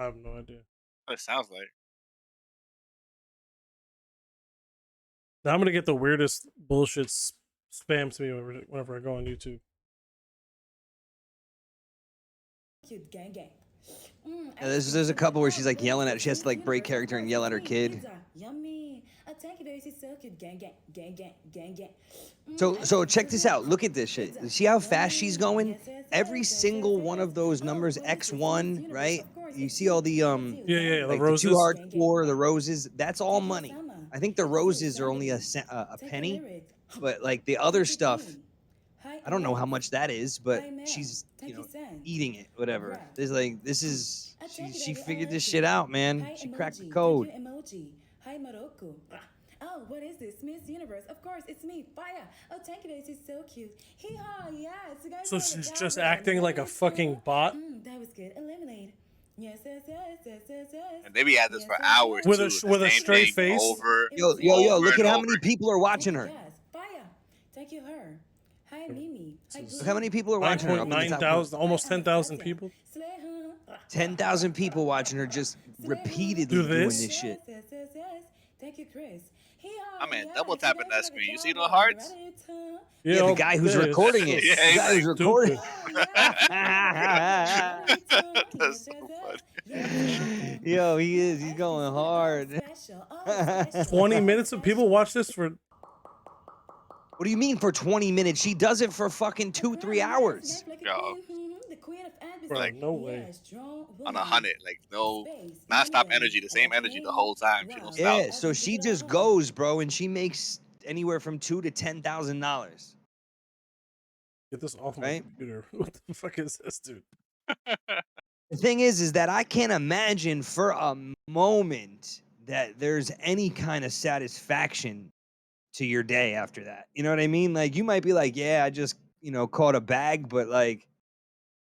I have no idea. What it sounds like. Now I'm gonna get the weirdest bullshit spam to me whenever I go on YouTube. Cute gang gang. Yeah, there's a couple where she's like yelling at. She has to like break character and yell at her kid. Yummy. Thank you, very so cute. Gang gang gang gang gang gang. So check this out. Look at this shit. See how fast she's going? Every single one of those numbers, X1, right? You see all the Yeah, the like roses. the 2 hardcore, the roses. That's all money. I think the roses are only a penny, but like the other stuff, I don't know how much that is, but she's eating it, whatever. There's like she figured this shit out, man. She cracked the code. Hi Morocco. Oh, what is this? Miss Universe. Of course, it's me, Fire. Oh, thank you, this is so cute. Hee-haw, yes. You guys So know the she's job just well. acting like a fucking bot That was good. Eliminate. Yes. And they be at this for hours with too. a The with a same straight thing face. Over. Yo, Over look at and how over many again. people are watching her. Yes, Fire. Thank you, her. Hi, Mimi. Hi, Look how many people are watching her. Up in the top 9,900, almost 10,000 people. 10,000 people watching her just repeatedly Do doing this? this shit. Yes. Thank you, Chris. I'm in double tapping that screen. You see those hearts? Yeah, the guy who's recording it. Yeah, The guy who's stupid. recording. That's so funny. Yo, he is. He's going hard. 20 minutes of people watch this for. What do you mean for 20 minutes? She does it for fucking 2-3 hours. Yo. Bro, no way. On 100, like no non-stop energy, the same energy the whole time. She don't stop. Yeah, so she just goes, bro, and she makes anywhere from $2,000 to $10,000. Get this off my Right? computer. What the fuck is this, dude? The thing is that I can't imagine for a moment that there's any kind of satisfaction to your day after that. You know what I mean? Like, you might be like, yeah, I just, caught a bag, but like,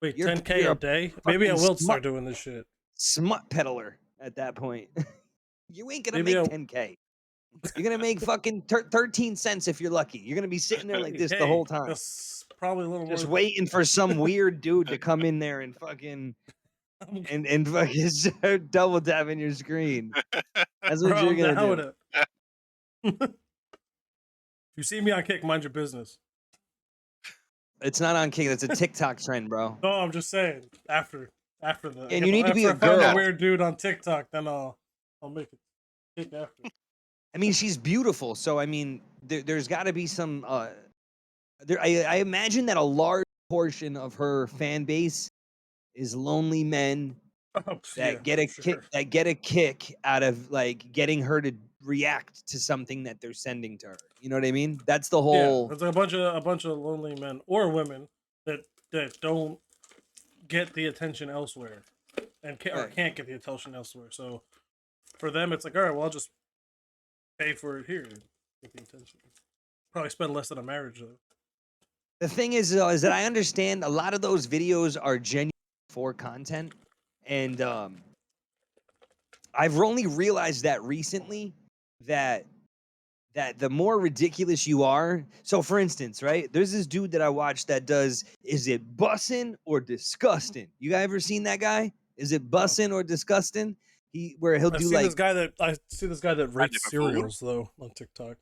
Wait, You're- 10K you're a a day? Maybe I fucking will smart- start doing this shit. smut peddler at that point. You ain't gonna Maybe make I'll- 10K. You're gonna make fucking 13 cents if you're lucky. You're gonna be sitting there like this the Hey, whole time, That's probably a little just more. waiting for some weird dude to come in there and fucking and fucking start double tapping your screen. That's what Bro, you're I'm gonna down do. with it. If you see me on Kick, mind your business. It's not on Kick. That's a TikTok trend, bro. No, I'm just saying. After the. And you need to be after a I find girl. a weird dude on TikTok, then I'll make it Kick after. I mean, she's beautiful, so I mean, there's got to be some. I imagine that a large portion of her fan base is lonely men Oh, that yeah, get a sure. kick that get a kick out of like getting her to react to something that they're sending to her. You know what I mean? That's the Yeah, whole. there's a bunch of lonely men or women that don't get the attention elsewhere, and or Right. can't get the attention elsewhere. So for them, it's like, all right, well, I'll just pay for it here and get the attention. Probably spend less than a marriage though. The thing is, though, is that I understand a lot of those videos are genuine for content, and I've only realized that recently that that the more ridiculous you are. So, for instance, right? There's this dude that I watched that does, is it bussin' or disgusting? You guys ever seen that guy? Is it bussin' or disgusting? Where he'll I do see like, this guy that rates different food. cereals though on TikTok.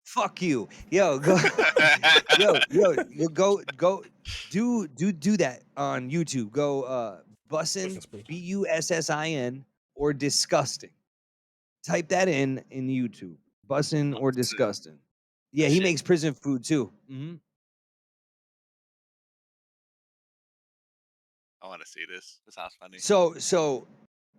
fuck you, yo, go, yo, go, do that on YouTube. Go, bussin', BUSSIN or disgusting. Type that in YouTube. Bussin' or disgusting. Yeah, he Shit. makes prison food too. I want to see this. This sounds funny.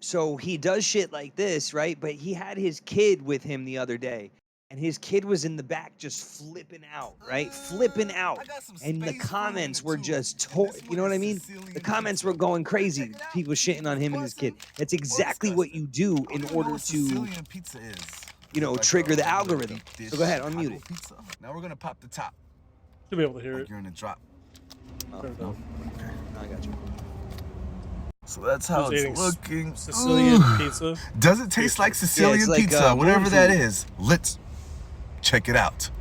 So he does shit like this, right? But he had his kid with him the other day, and his kid was in the back just flipping out, right? Flipping out. And the comments were just, you know what I mean? The comments were going crazy. People shitting on him and his kid. That's exactly what you do in order to, you know, trigger the algorithm. So go ahead, unmute it. Now we're gonna pop the top. Should be able to hear it. You're gonna drop. Okay, I got you. So that's how Who's it's eating looking. Sicilian Ooh. pizza. Does it taste like Sicilian like, pizza? Whatever moon that food. is. Let's check it out.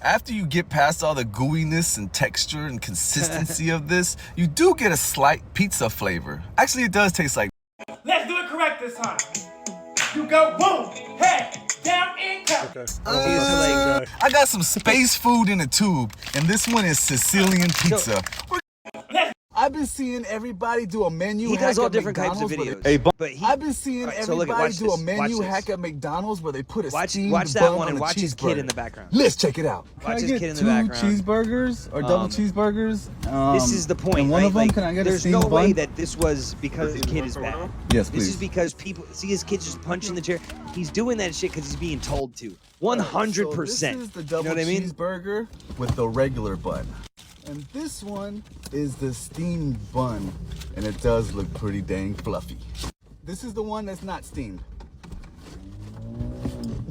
After you get past all the gooiness and texture and consistency of this, you do get a slight pizza flavor. Actually, it does taste like. Let's do it correct this time. You go boom, head, down, and cut. Okay. I got some space food in a tube, and this one is Sicilian pizza. I've been seeing everybody do a menu He hack does all at different types of McDonald's. videos. But he, I've been seeing Alright, so look, everybody watch do this, a menu watch hack this. at McDonald's where they put a watch steamed that bun one on and a watch his kid in cheeseburger. the background. Let's check it out. Watch his kid in the Two background. cheeseburgers or double cheeseburgers. This is the point, And one right? of them, Like, can I get a there's steamed no way bun? that this was because the kid is bad. Yes, This is please. because people see his kid just punching the chair. He's doing that shit because he's being told to. 100%. So this is the You double know what I mean? cheeseburger with the regular bun. And this one is the steamed bun, and it does look pretty dang fluffy. This is the one that's not steamed.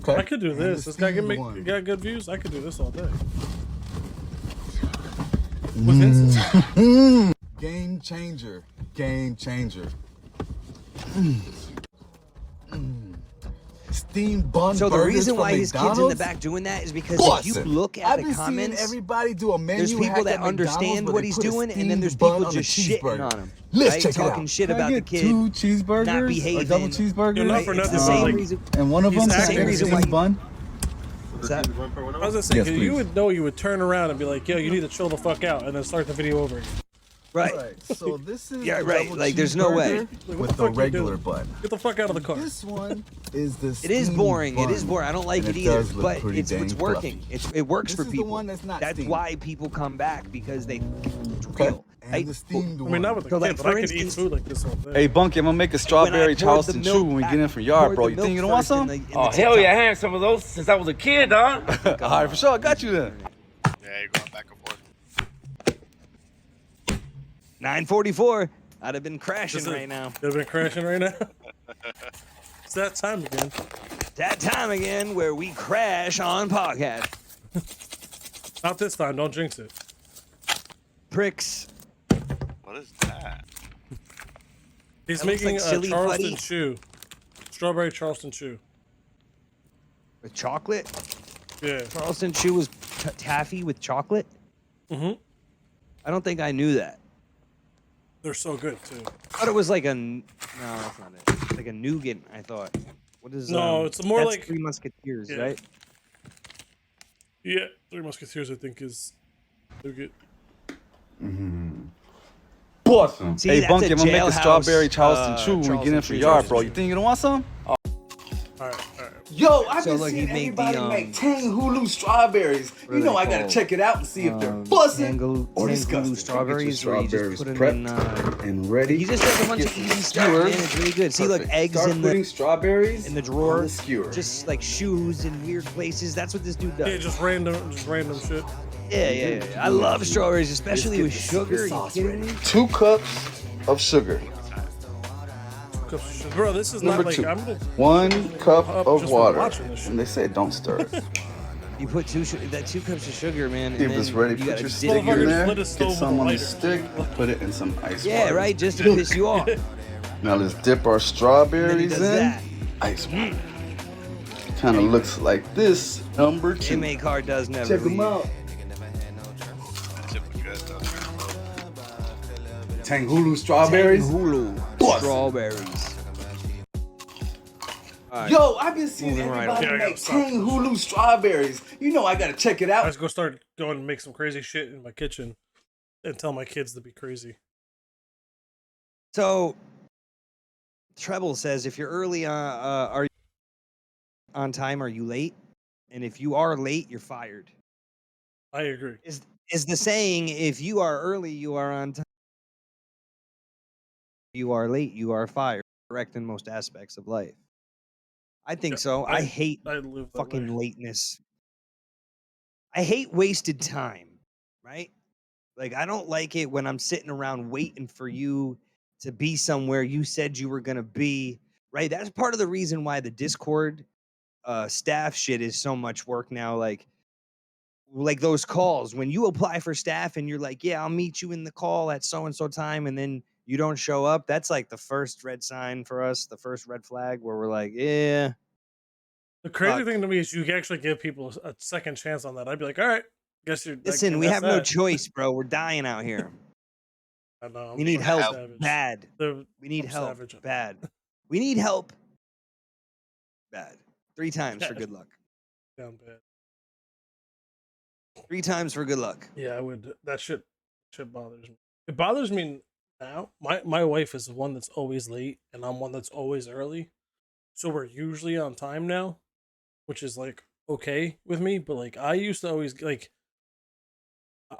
Okay. I could do And this. the This guy can steamed one. got good views. I could do this all day. With instance. Game changer. Game changer. Steamed bun So the burgers reason from why his kid's in the McDonald's? back doing that is because if you Bussin'. look at I've the been comments, seeing everybody do a menu there's people hack that at McDonald's understand where what they he's put a doing, and then there's steamed bun people on a just shitting cheeseburger. on him. Let's right? check it Talking out. shit Can I about the get kid. two cheeseburgers not or behaving. double cheeseburgers? You're not for Right? It's nothing. the same like, reason. And one of He's them can I acting get a as if steamed like- bun? What's that? I was gonna say, Yes, 'cause please. you would know, you would turn around and be like, "Yo, you need to chill the fuck out," and then start the video over again. Right. Alright, so this is Yeah, the right, double like, there's no way. cheeseburger Like, what with the the fuck you regular doing? bun. Get the fuck out of the car. This one is the It is steamed boring. It is bun, boring. I don't like and it either, does look but pretty it's dang working. fluffy. It works This for is the people. one that's not That's steamed. why people come back because they Okay. feel. And Right? the steamed I one. mean, not with the So, kid, like, but for I could eat instance- food like this all day. Hey, Bunky, I'm gonna make a strawberry Charleston chew when we get in from yard, bro. You think you don't want some? Oh, hell yeah, I had some of those since I was a kid, dog. All right, for sure. I got you then. Yeah, you're going back and forth. 9:44. I'd have been crashing This is- right now. You've been crashing right now. It's that time again. That time again where we crash on podcast. Not this time. Don't jinx it. Pricks. What is that? He's That looks making like a silly Charleston putty. chew. Strawberry Charleston chew. With chocolate? Yeah. Charleston chew was taffy with chocolate? Mm-hmm. I don't think I knew that. They're so good too. I thought it was like a no, that's not it. Like a nougat. I thought. What is? No, it's more that's like- Three Musketeers, Yeah. right? Yeah, Three Musketeers I think is nougat. Awesome. See, Hey, that's Bunky, a I'm gonna make a jailhouse, strawberry Charleston chew when we get Charleston in from chew. yard, bro. You think you don't want some? All right, all right. Yo, I've So, been look, he seeing made the, everybody make Tang Hulu strawberries. what You are know they I gotta called? check it out and see if they're bussin' or Tangulu disgusting. strawberries, where you just put them prepped in. and ready. He just does a bunch of easy stuff, man. It's really good. See, look, eggs Start in putting the strawberries in the drawer, on the skewer. just like shoes in weird places. That's what this dude does. Yeah, just random shit. Yeah. I love strawberries, especially with sugar. Are you sauce kidding me? 2 cups of sugar. Cups of shit. Bro, this is Number not like 2. I'm gonna 1 cup up of just from water. watching this shit. And they say don't stir it. You put two cups of sugar, man. See if it's ready. You Put gotta your dip stick it. in there. Lit a Get stove some with a on the lighter. stick. Put it in some ice Yeah, water. right. Just to piss you off. Now let's dip our And then he strawberries does in. that. Ice water. Kind of looks like this. Number 2. M.A. Car does never Check them leave. out. That shit was good though. Tanghulu strawberries. Hulu Bust. strawberries. All right. Yo, I've been seeing Moving right everybody on. Yeah, I make gotta stop. Tanghulu strawberries. You know I gotta check it I out. just go start going and make some crazy shit in my kitchen and tell my kids to be crazy. So, Treble says, if you're early, are you on time? Are you late? And if you are late, you're fired. I agree. Is the saying, if you are early, you are on time. You are late, you are fired. Correct in most aspects of life. I think Yeah, so. I hate I live that fucking way. lateness. I hate wasted time, right? Like, I don't like it when I'm sitting around waiting for you to be somewhere you said you were going to be, right? That's part of the reason why the Discord staff shit is so much work now. Like those calls when you apply for staff and you're like, yeah, I'll meet you in the call at so-and-so time. And then you don't show up. That's like the first red sign for us, the first red flag where we're like, yeah. The crazy Fuck. thing to me is you can actually give people a second chance on that. I'd be like, all right, guess you're. Listen, we have no choice, bro. We're dying out here. I know. We need help savage. bad. I'm We need help savage. bad. We need help bad. 3 times for Bad. good luck. Down bad. 3 times for good luck. Yeah, I would. That shit bothers me. It bothers me now. My wife is the one that's always late, and I'm one that's always early. So we're usually on time now, which is like okay with me. But like I used to always like,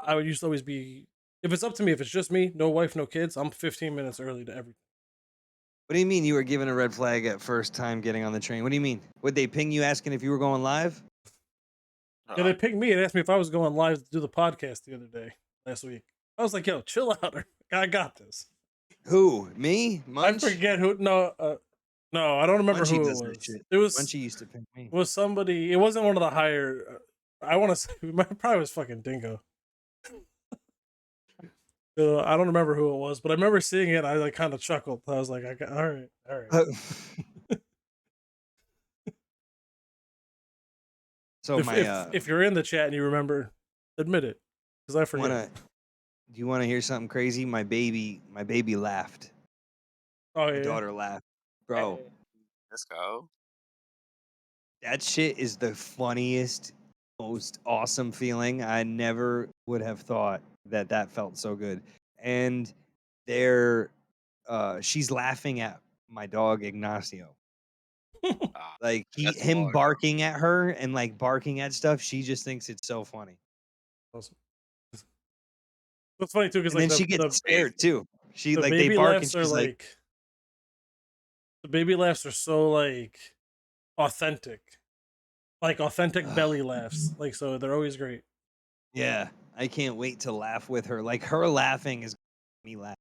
I would used to always be. If it's up to me, if it's just me, no wife, no kids, I'm 15 minutes early to everything. What do you mean you were given a red flag at first time getting on the train? What do you mean? Would they ping you asking if you were going live? Yeah, they picked me and asked me if I was going live to do the podcast the other day, last week. I was like, yo, chill out. I got this. Who? Me? Munch? I forget who. No, I don't remember Munchie who it does that was. shit. It was Munchie used to ping me. It was somebody. It wasn't one of the higher. I want to say it probably was fucking Dingo. I don't remember who it was, but I remember seeing it. I like kind of chuckled. I was like, all right. So if you're in the chat and you remember, admit it, because I forget. Do you want to hear something crazy? My baby laughed. Oh yeah, My daughter laughed, bro. Let's go. That shit is the funniest, most awesome feeling. I never would have thought that felt so good. And she's laughing at my dog Ignacio. Like him barking at her and like barking at stuff. She just thinks it's so funny. Awesome. That's funny too, because And like then she gets scared too. She the like baby they bark and laughs are she's like, the baby laughs are so like authentic, belly laughs. Like so, they're always great. yeah, I can't wait to laugh with her. Like her laughing is me laugh.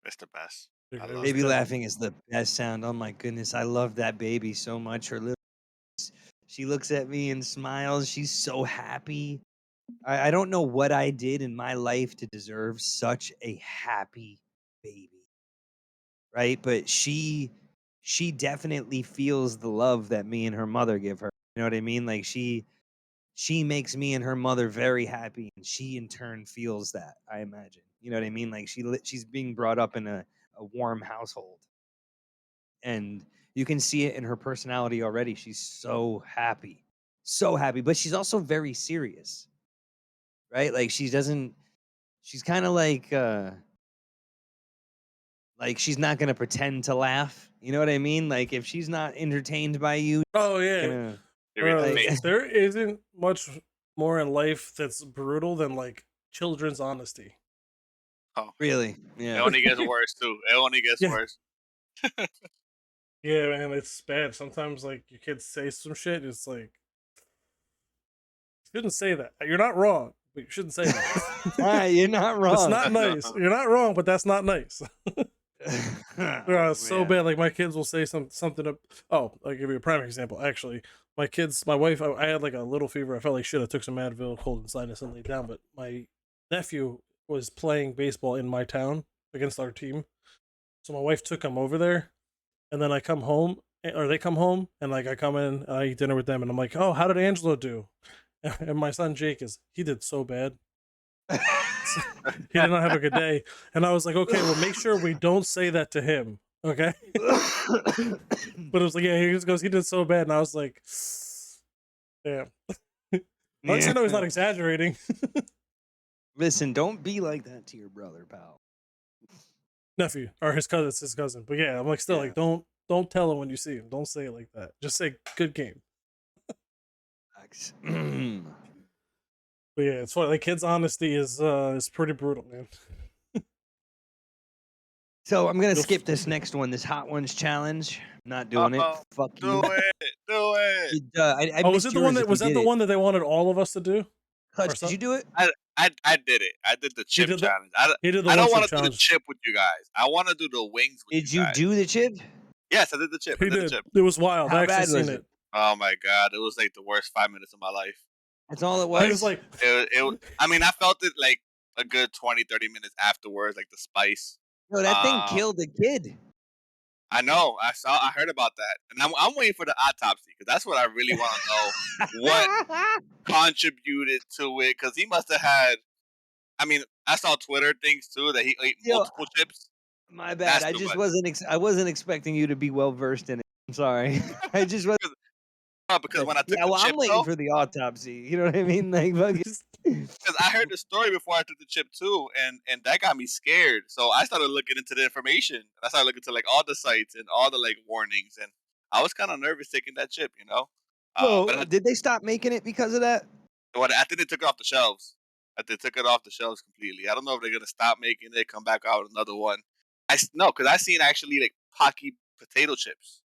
It's the best. Baby laughing is the best sound. Oh my goodness, I love that baby so much. Her little, she looks at me and smiles. She's so happy. I don't know what I did in my life to deserve such a happy baby, right? But she definitely feels the love that me and her mother give her. You know what I mean? Like she makes me and her mother very happy, and she in turn feels that. I imagine. You know what I mean? Like she's being brought up in a warm household, and you can see it in her personality already. She's so happy, but she's also very serious. Right? Like she's kind of like she's not going to pretend to laugh. You know what I mean? Like if she's not entertained by you. Oh yeah. There isn't much more in life that's brutal than like children's honesty. Oh, really? Yeah. It only gets worse too. It only gets worse. Yeah, man, it's bad. Sometimes like your kids say some shit, it's like you shouldn't say that. You're not wrong, but you shouldn't say that. You're not wrong. It's not nice. You're not wrong, but that's not nice. So bad. Like my kids will say something. Oh, I'll give you a prime example. Actually, my wife, I had like a little fever. I felt like shit. I took some Advil, cold and sinus, and laid down. But my nephew was playing baseball in my town against our team, so my wife took him over there, and then I come home, or they come home, and like I come in, and I eat dinner with them, and I'm like, oh, how did Angelo do? And my son Jake he did so bad. He did not have a good day, and I was like, okay, well, make sure we don't say that to him, okay? But it was like, yeah, he just goes, he did so bad, and I was like, damn. At least I know he's not exaggerating. Listen, don't be like that to your brother, pal. Nephew or his cousin, it's his cousin. But yeah, I'm like, still like, don't tell him when you see him. Don't say it like that. Just say good game. But yeah, it's funny. Like kids' honesty is pretty brutal, man. So I'm gonna skip this next one, this Hot Ones challenge. I'm not doing it. Fuck you. Do it. I Was missed it the one yours that if was you that did the it. one that they wanted all of us to do? Clutch, did you do it? I did it. I did the chip did the- challenge. he did the I don't one want chip to do the challenge. chip with you guys. I want to do the wings with Did you do the chip? Yes, I did the chip. He I did did. the chip. It was wild. How I actually bad was seen it? it. Oh my god, it was like the worst 5 minutes of my life. That's all it was? He was like, I mean, I felt it like a good 20, 30 minutes afterwards, like the spice. No, that thing killed the kid. I know. I heard about that, and I'm waiting for the autopsy because that's what I really want to know. What contributed to it? Because he must have had. I mean, I saw Twitter things too that he ate multiple chips. My bad. I just wasn't expecting you to be well versed in it. I'm sorry. I just wasn't. Because when I took Yeah, well, the chip, I'm waiting for the autopsy. You know what I mean? Like, because I heard the story before I took the chip too, and that got me scared. So I started looking into the information. I started looking to like all the sites and all the like warnings, and I was kind of nervous taking that chip, you know. But did they stop making it because of that? I think they took it off the shelves. They took it off the shelves completely. I don't know if they're gonna stop making it, come back out with another one. No, because I seen actually like Pocky potato chips.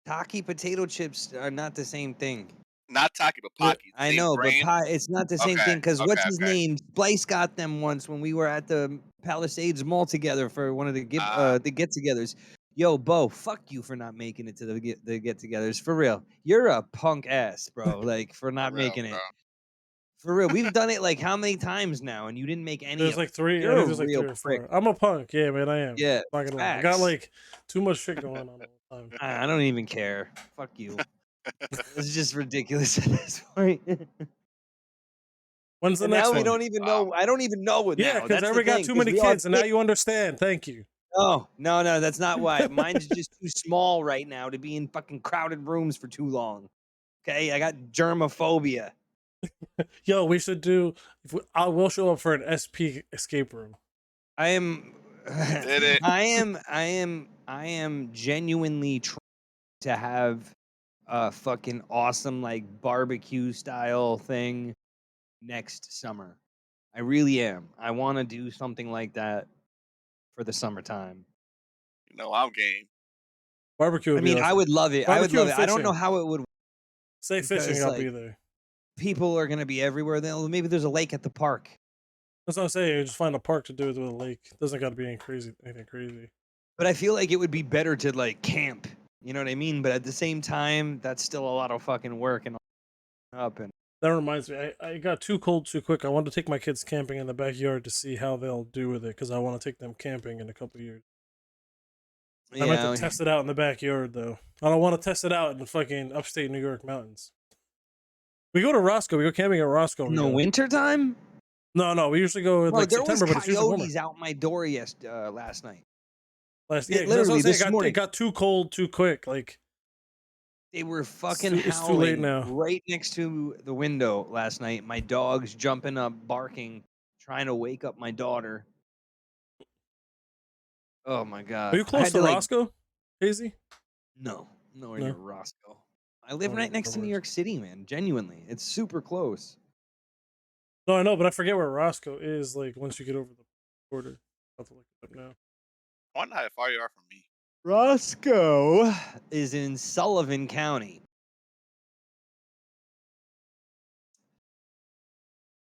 Taki potato chips are not the same thing. Not Taki, but Pocky. I know, but it's not the same thing because what's his name? Splice got them once when we were at the Palisades Mall together for one of the get-togethers. Yo, Bo, fuck you for not making it to the get-togethers. For real, you're a punk ass, bro. Like for not making it. For real, we've done it like how many times now, and you didn't make any. There's of like it. three. You're I think a there's like real 3 or 4. prick. I'm a punk. Yeah, man, I am. Yeah, I'm not gonna lie. I facts. got like too much shit going on all the time. I don't even care. Fuck you. It's just ridiculous at this point. When's the And next now one? we don't even know. I don't even know it Yeah, now. because That's everybody the got thing, too 'cause many we all kids, and now picked- you understand. Thank you. Oh, no, that's not why. Mine's just too small right now to be in fucking crowded rooms for too long. Okay, I got germophobia. Yo, we should do. I will show up for an SP escape room. I am. Did it. I am genuinely trying to have a fucking awesome like barbecue style thing next summer. I really am. I want to do something like that for the summertime. You know, I'm game. Barbecue. Would I mean, be I awesome. would love it. I would Barbecue love and it. I don't know fishing. how it would. Say fishing, because, I'll like, be there. People are gonna be everywhere. Then maybe there's a lake at the park. That's what I'm saying. You just find a park to do it with a lake. Doesn't got to be anything crazy. But I feel like it would be better to like camp. You know what I mean? But at the same time, that's still a lot of fucking work and up and. That reminds me, I got too cold too quick. I wanted to take my kids camping in the backyard to see how they'll do with it because I want to take them camping in a couple of years. I meant to test it out in the backyard though. I don't want to test it out in the fucking upstate New York mountains. We go to Roscoe. We go camping at Roscoe. In the wintertime? No. We usually go in like there September, but was it's usually warmer. coyotes out my door last night. Yeah, It 'cause that's what literally I'm saying. this morning. It got too cold too quick. Like They were fucking it's too late howling now. right next to the window last night. My dog's jumping up, barking, trying to wake up my daughter. Oh my god! Are you I close had to like, Roscoe, Hazy? No, nowhere No? near Roscoe. I live Oh, right next to New worries. York City, man. Genuinely, it's super close. No, I know, but I forget where Roscoe is. Like once you get over the border, I'll have to look it up now. I wonder how far you are from me. Roscoe is in Sullivan County.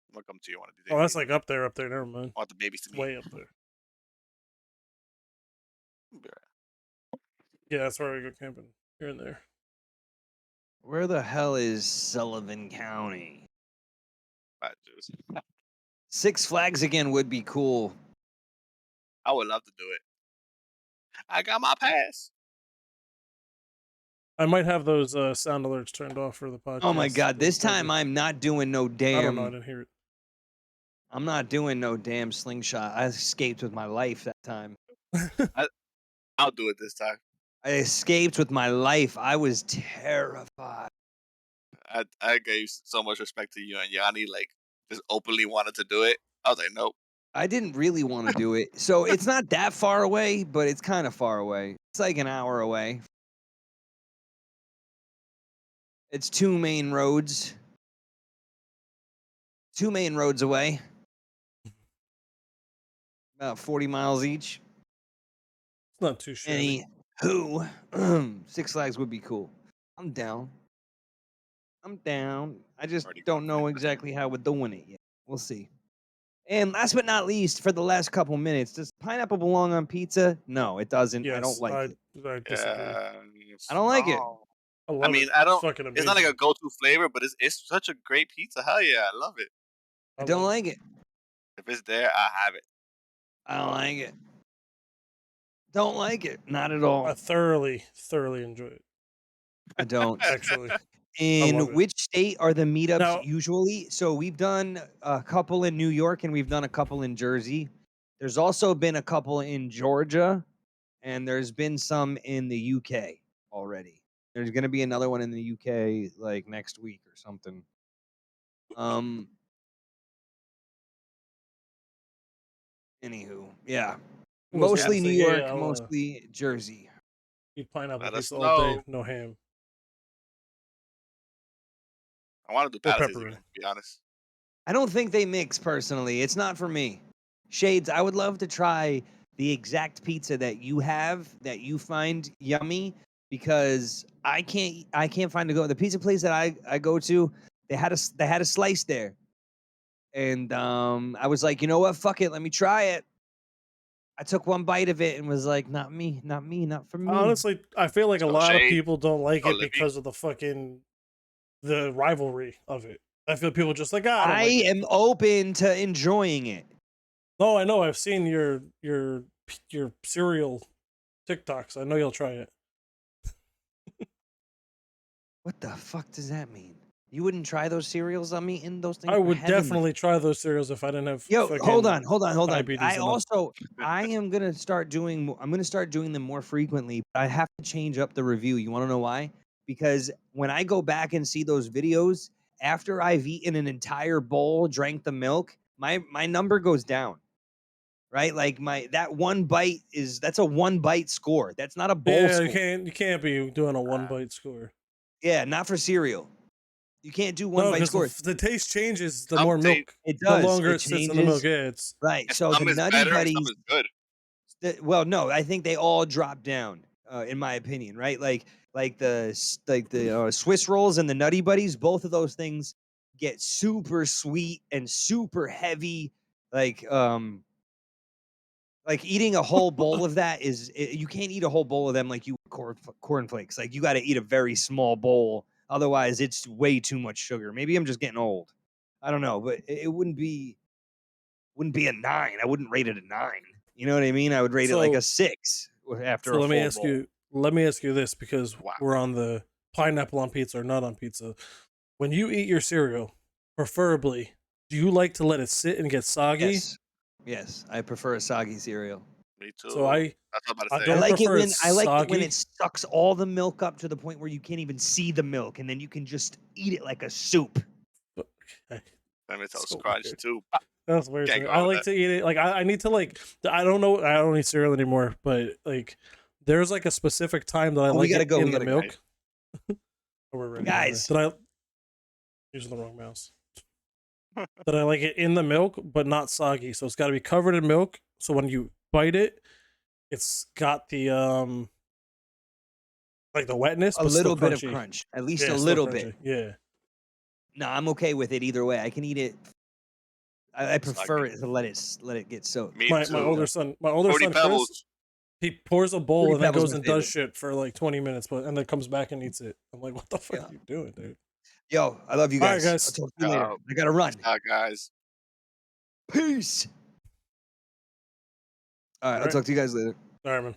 I'm gonna come to you one of these days. Oh, that's like up there. Never mind. I want the babies to meet. Way up there. Be right. Yeah, that's where we go camping. Here and there. Where the hell is Sullivan County? Six Flags again would be cool. I would love to do it. I got my pass. I might have those sound alerts turned off for the podcast. Oh my god, this time I'm not doing no damn. I don't know, I didn't hear it. I'm not doing no damn slingshot. I escaped with my life that time. I'll do it this time. I escaped with my life. I was terrified. I gave so much respect to you and Yanni, like just openly wanted to do it. I was like, nope. I didn't really want to do it. So it's not that far away, but it's kind of far away. It's like an hour away. It's 2 main roads. 2 main roads away. About 40 miles each. It's not too shabby. Anywho, Six Flags would be cool. I'm down. I'm down. I just don't know exactly how we're doing it yet. We'll see. And last but not least, for the last couple minutes, does pineapple belong on pizza? No, it doesn't. Yes, I don't like it. I disagree. I don't like it. I love I mean, it. I don't. It's fucking It's not like amazing. a go-to flavor, but it's such a great pizza. Hell yeah, I love it. I don't like it. If it's there, I have it. I don't like it. Don't like it. Not at all. I thoroughly enjoy it. I don't. Actually. In which state are the meetups Now- usually? So we've done a couple in New York and we've done a couple in Jersey. There's also been a couple in Georgia and there's been some in the UK already. There's going to be another one in the UK like next week or something. Anywho, yeah. Well, Mostly yeah, New yeah, York, I'll, mostly Jersey. Eat pineapple Let us pizza all day, know. no ham. I want to do Or palaces pepperoni. again, to be honest. I don't think they mix personally. It's not for me. Shades, I would love to try the exact pizza that you have that you find yummy because I can't find the pizza place that I go to. They had a slice there. And I was like, "You know what? Fuck it. Let me try it." I took one bite of it and was like, "Not me, not for me." Honestly, I feel like a No lot of shade. people don't like No it Libby. because of the rivalry of it. I feel people just like, I don't I like it. am open to enjoying it. No, I know. I've seen your cereal TikToks. I know you'll try it. What the fuck does that mean? You wouldn't try those cereals on me in those things? I for would heaven's definitely try those cereals if I didn't have. Yo, fucking hold on. diabetes I enough. also, I am gonna start doing. I'm gonna start doing them more frequently. But I have to change up the review. You want to know why? Because when I go back and see those videos after I've eaten an entire bowl, drank the milk, my number goes down. Right? Like that one bite that's a 1 bite score. That's not a bowl Yeah, score. you can't be doing a 1 bite score. Yeah, not for cereal. You can't do 1 No, bite because scores. the taste changes the Some more taste- milk. It The does. longer It it sits in the milk, changes. yeah, it's Right. And So some the is Nutty better, and Buddies. some is good. Well, no, I think they all drop down, in my opinion, right? Like the Swiss rolls and the Nutty Buddies, both of those things get super sweet and super heavy. Like eating a whole bowl of that you can't eat a whole bowl of them like you cornflakes. Like you got to eat a very small bowl, otherwise it's way too much sugar. Maybe I'm just getting old. I don't know, but it wouldn't be a 9. I wouldn't rate it a 9. You know what I mean? I would rate it like a 6 after So a let me full ask bowl. you. Let me ask you this, because Wow. we're on the pineapple on pizza or not on pizza. When you eat your cereal, preferably, do you like to let it sit and get soggy? Yes, I prefer a soggy cereal. Me too. So I That's what I'm about I to say. don't I like it prefer when it I like it when soggy. it sucks all the milk up to the point where you can't even see the milk, and then you can just eat it like a soup. Okay. Let me tell So Crunch weird. too. That's weird. Can't to me. go I with like that. to eat it. Like I need to like. I don't know. I don't eat cereal anymore. But like, there's like a specific time that I Oh, we like gotta it go, we in the gotta go. milk. Oh, we're ready. Guys. That I using the wrong mouse. That I like it in the milk, but not soggy. So it's got to be covered in milk. So when you bite it, it's got the like the wetness, A but little still bit of crunchy. crunch, at least Yeah, a still little crunchy. bit. Yeah. No, I'm okay with it either way. I can eat it. I prefer Soggy. it to let it get soaked. Me My too. older son, 40 Chris, pebbles. He pours a bowl Fruity and then Pebbles goes my and does favorite. shit for like 20 minutes, and then comes back and eats it. I'm like, what the fuck Yeah. are you doing, dude? Yo, I love you All right, guys. I'll guys. talk to you later. I gotta run. Guys. Peace. All right, I'll talk to you guys later. All right, man.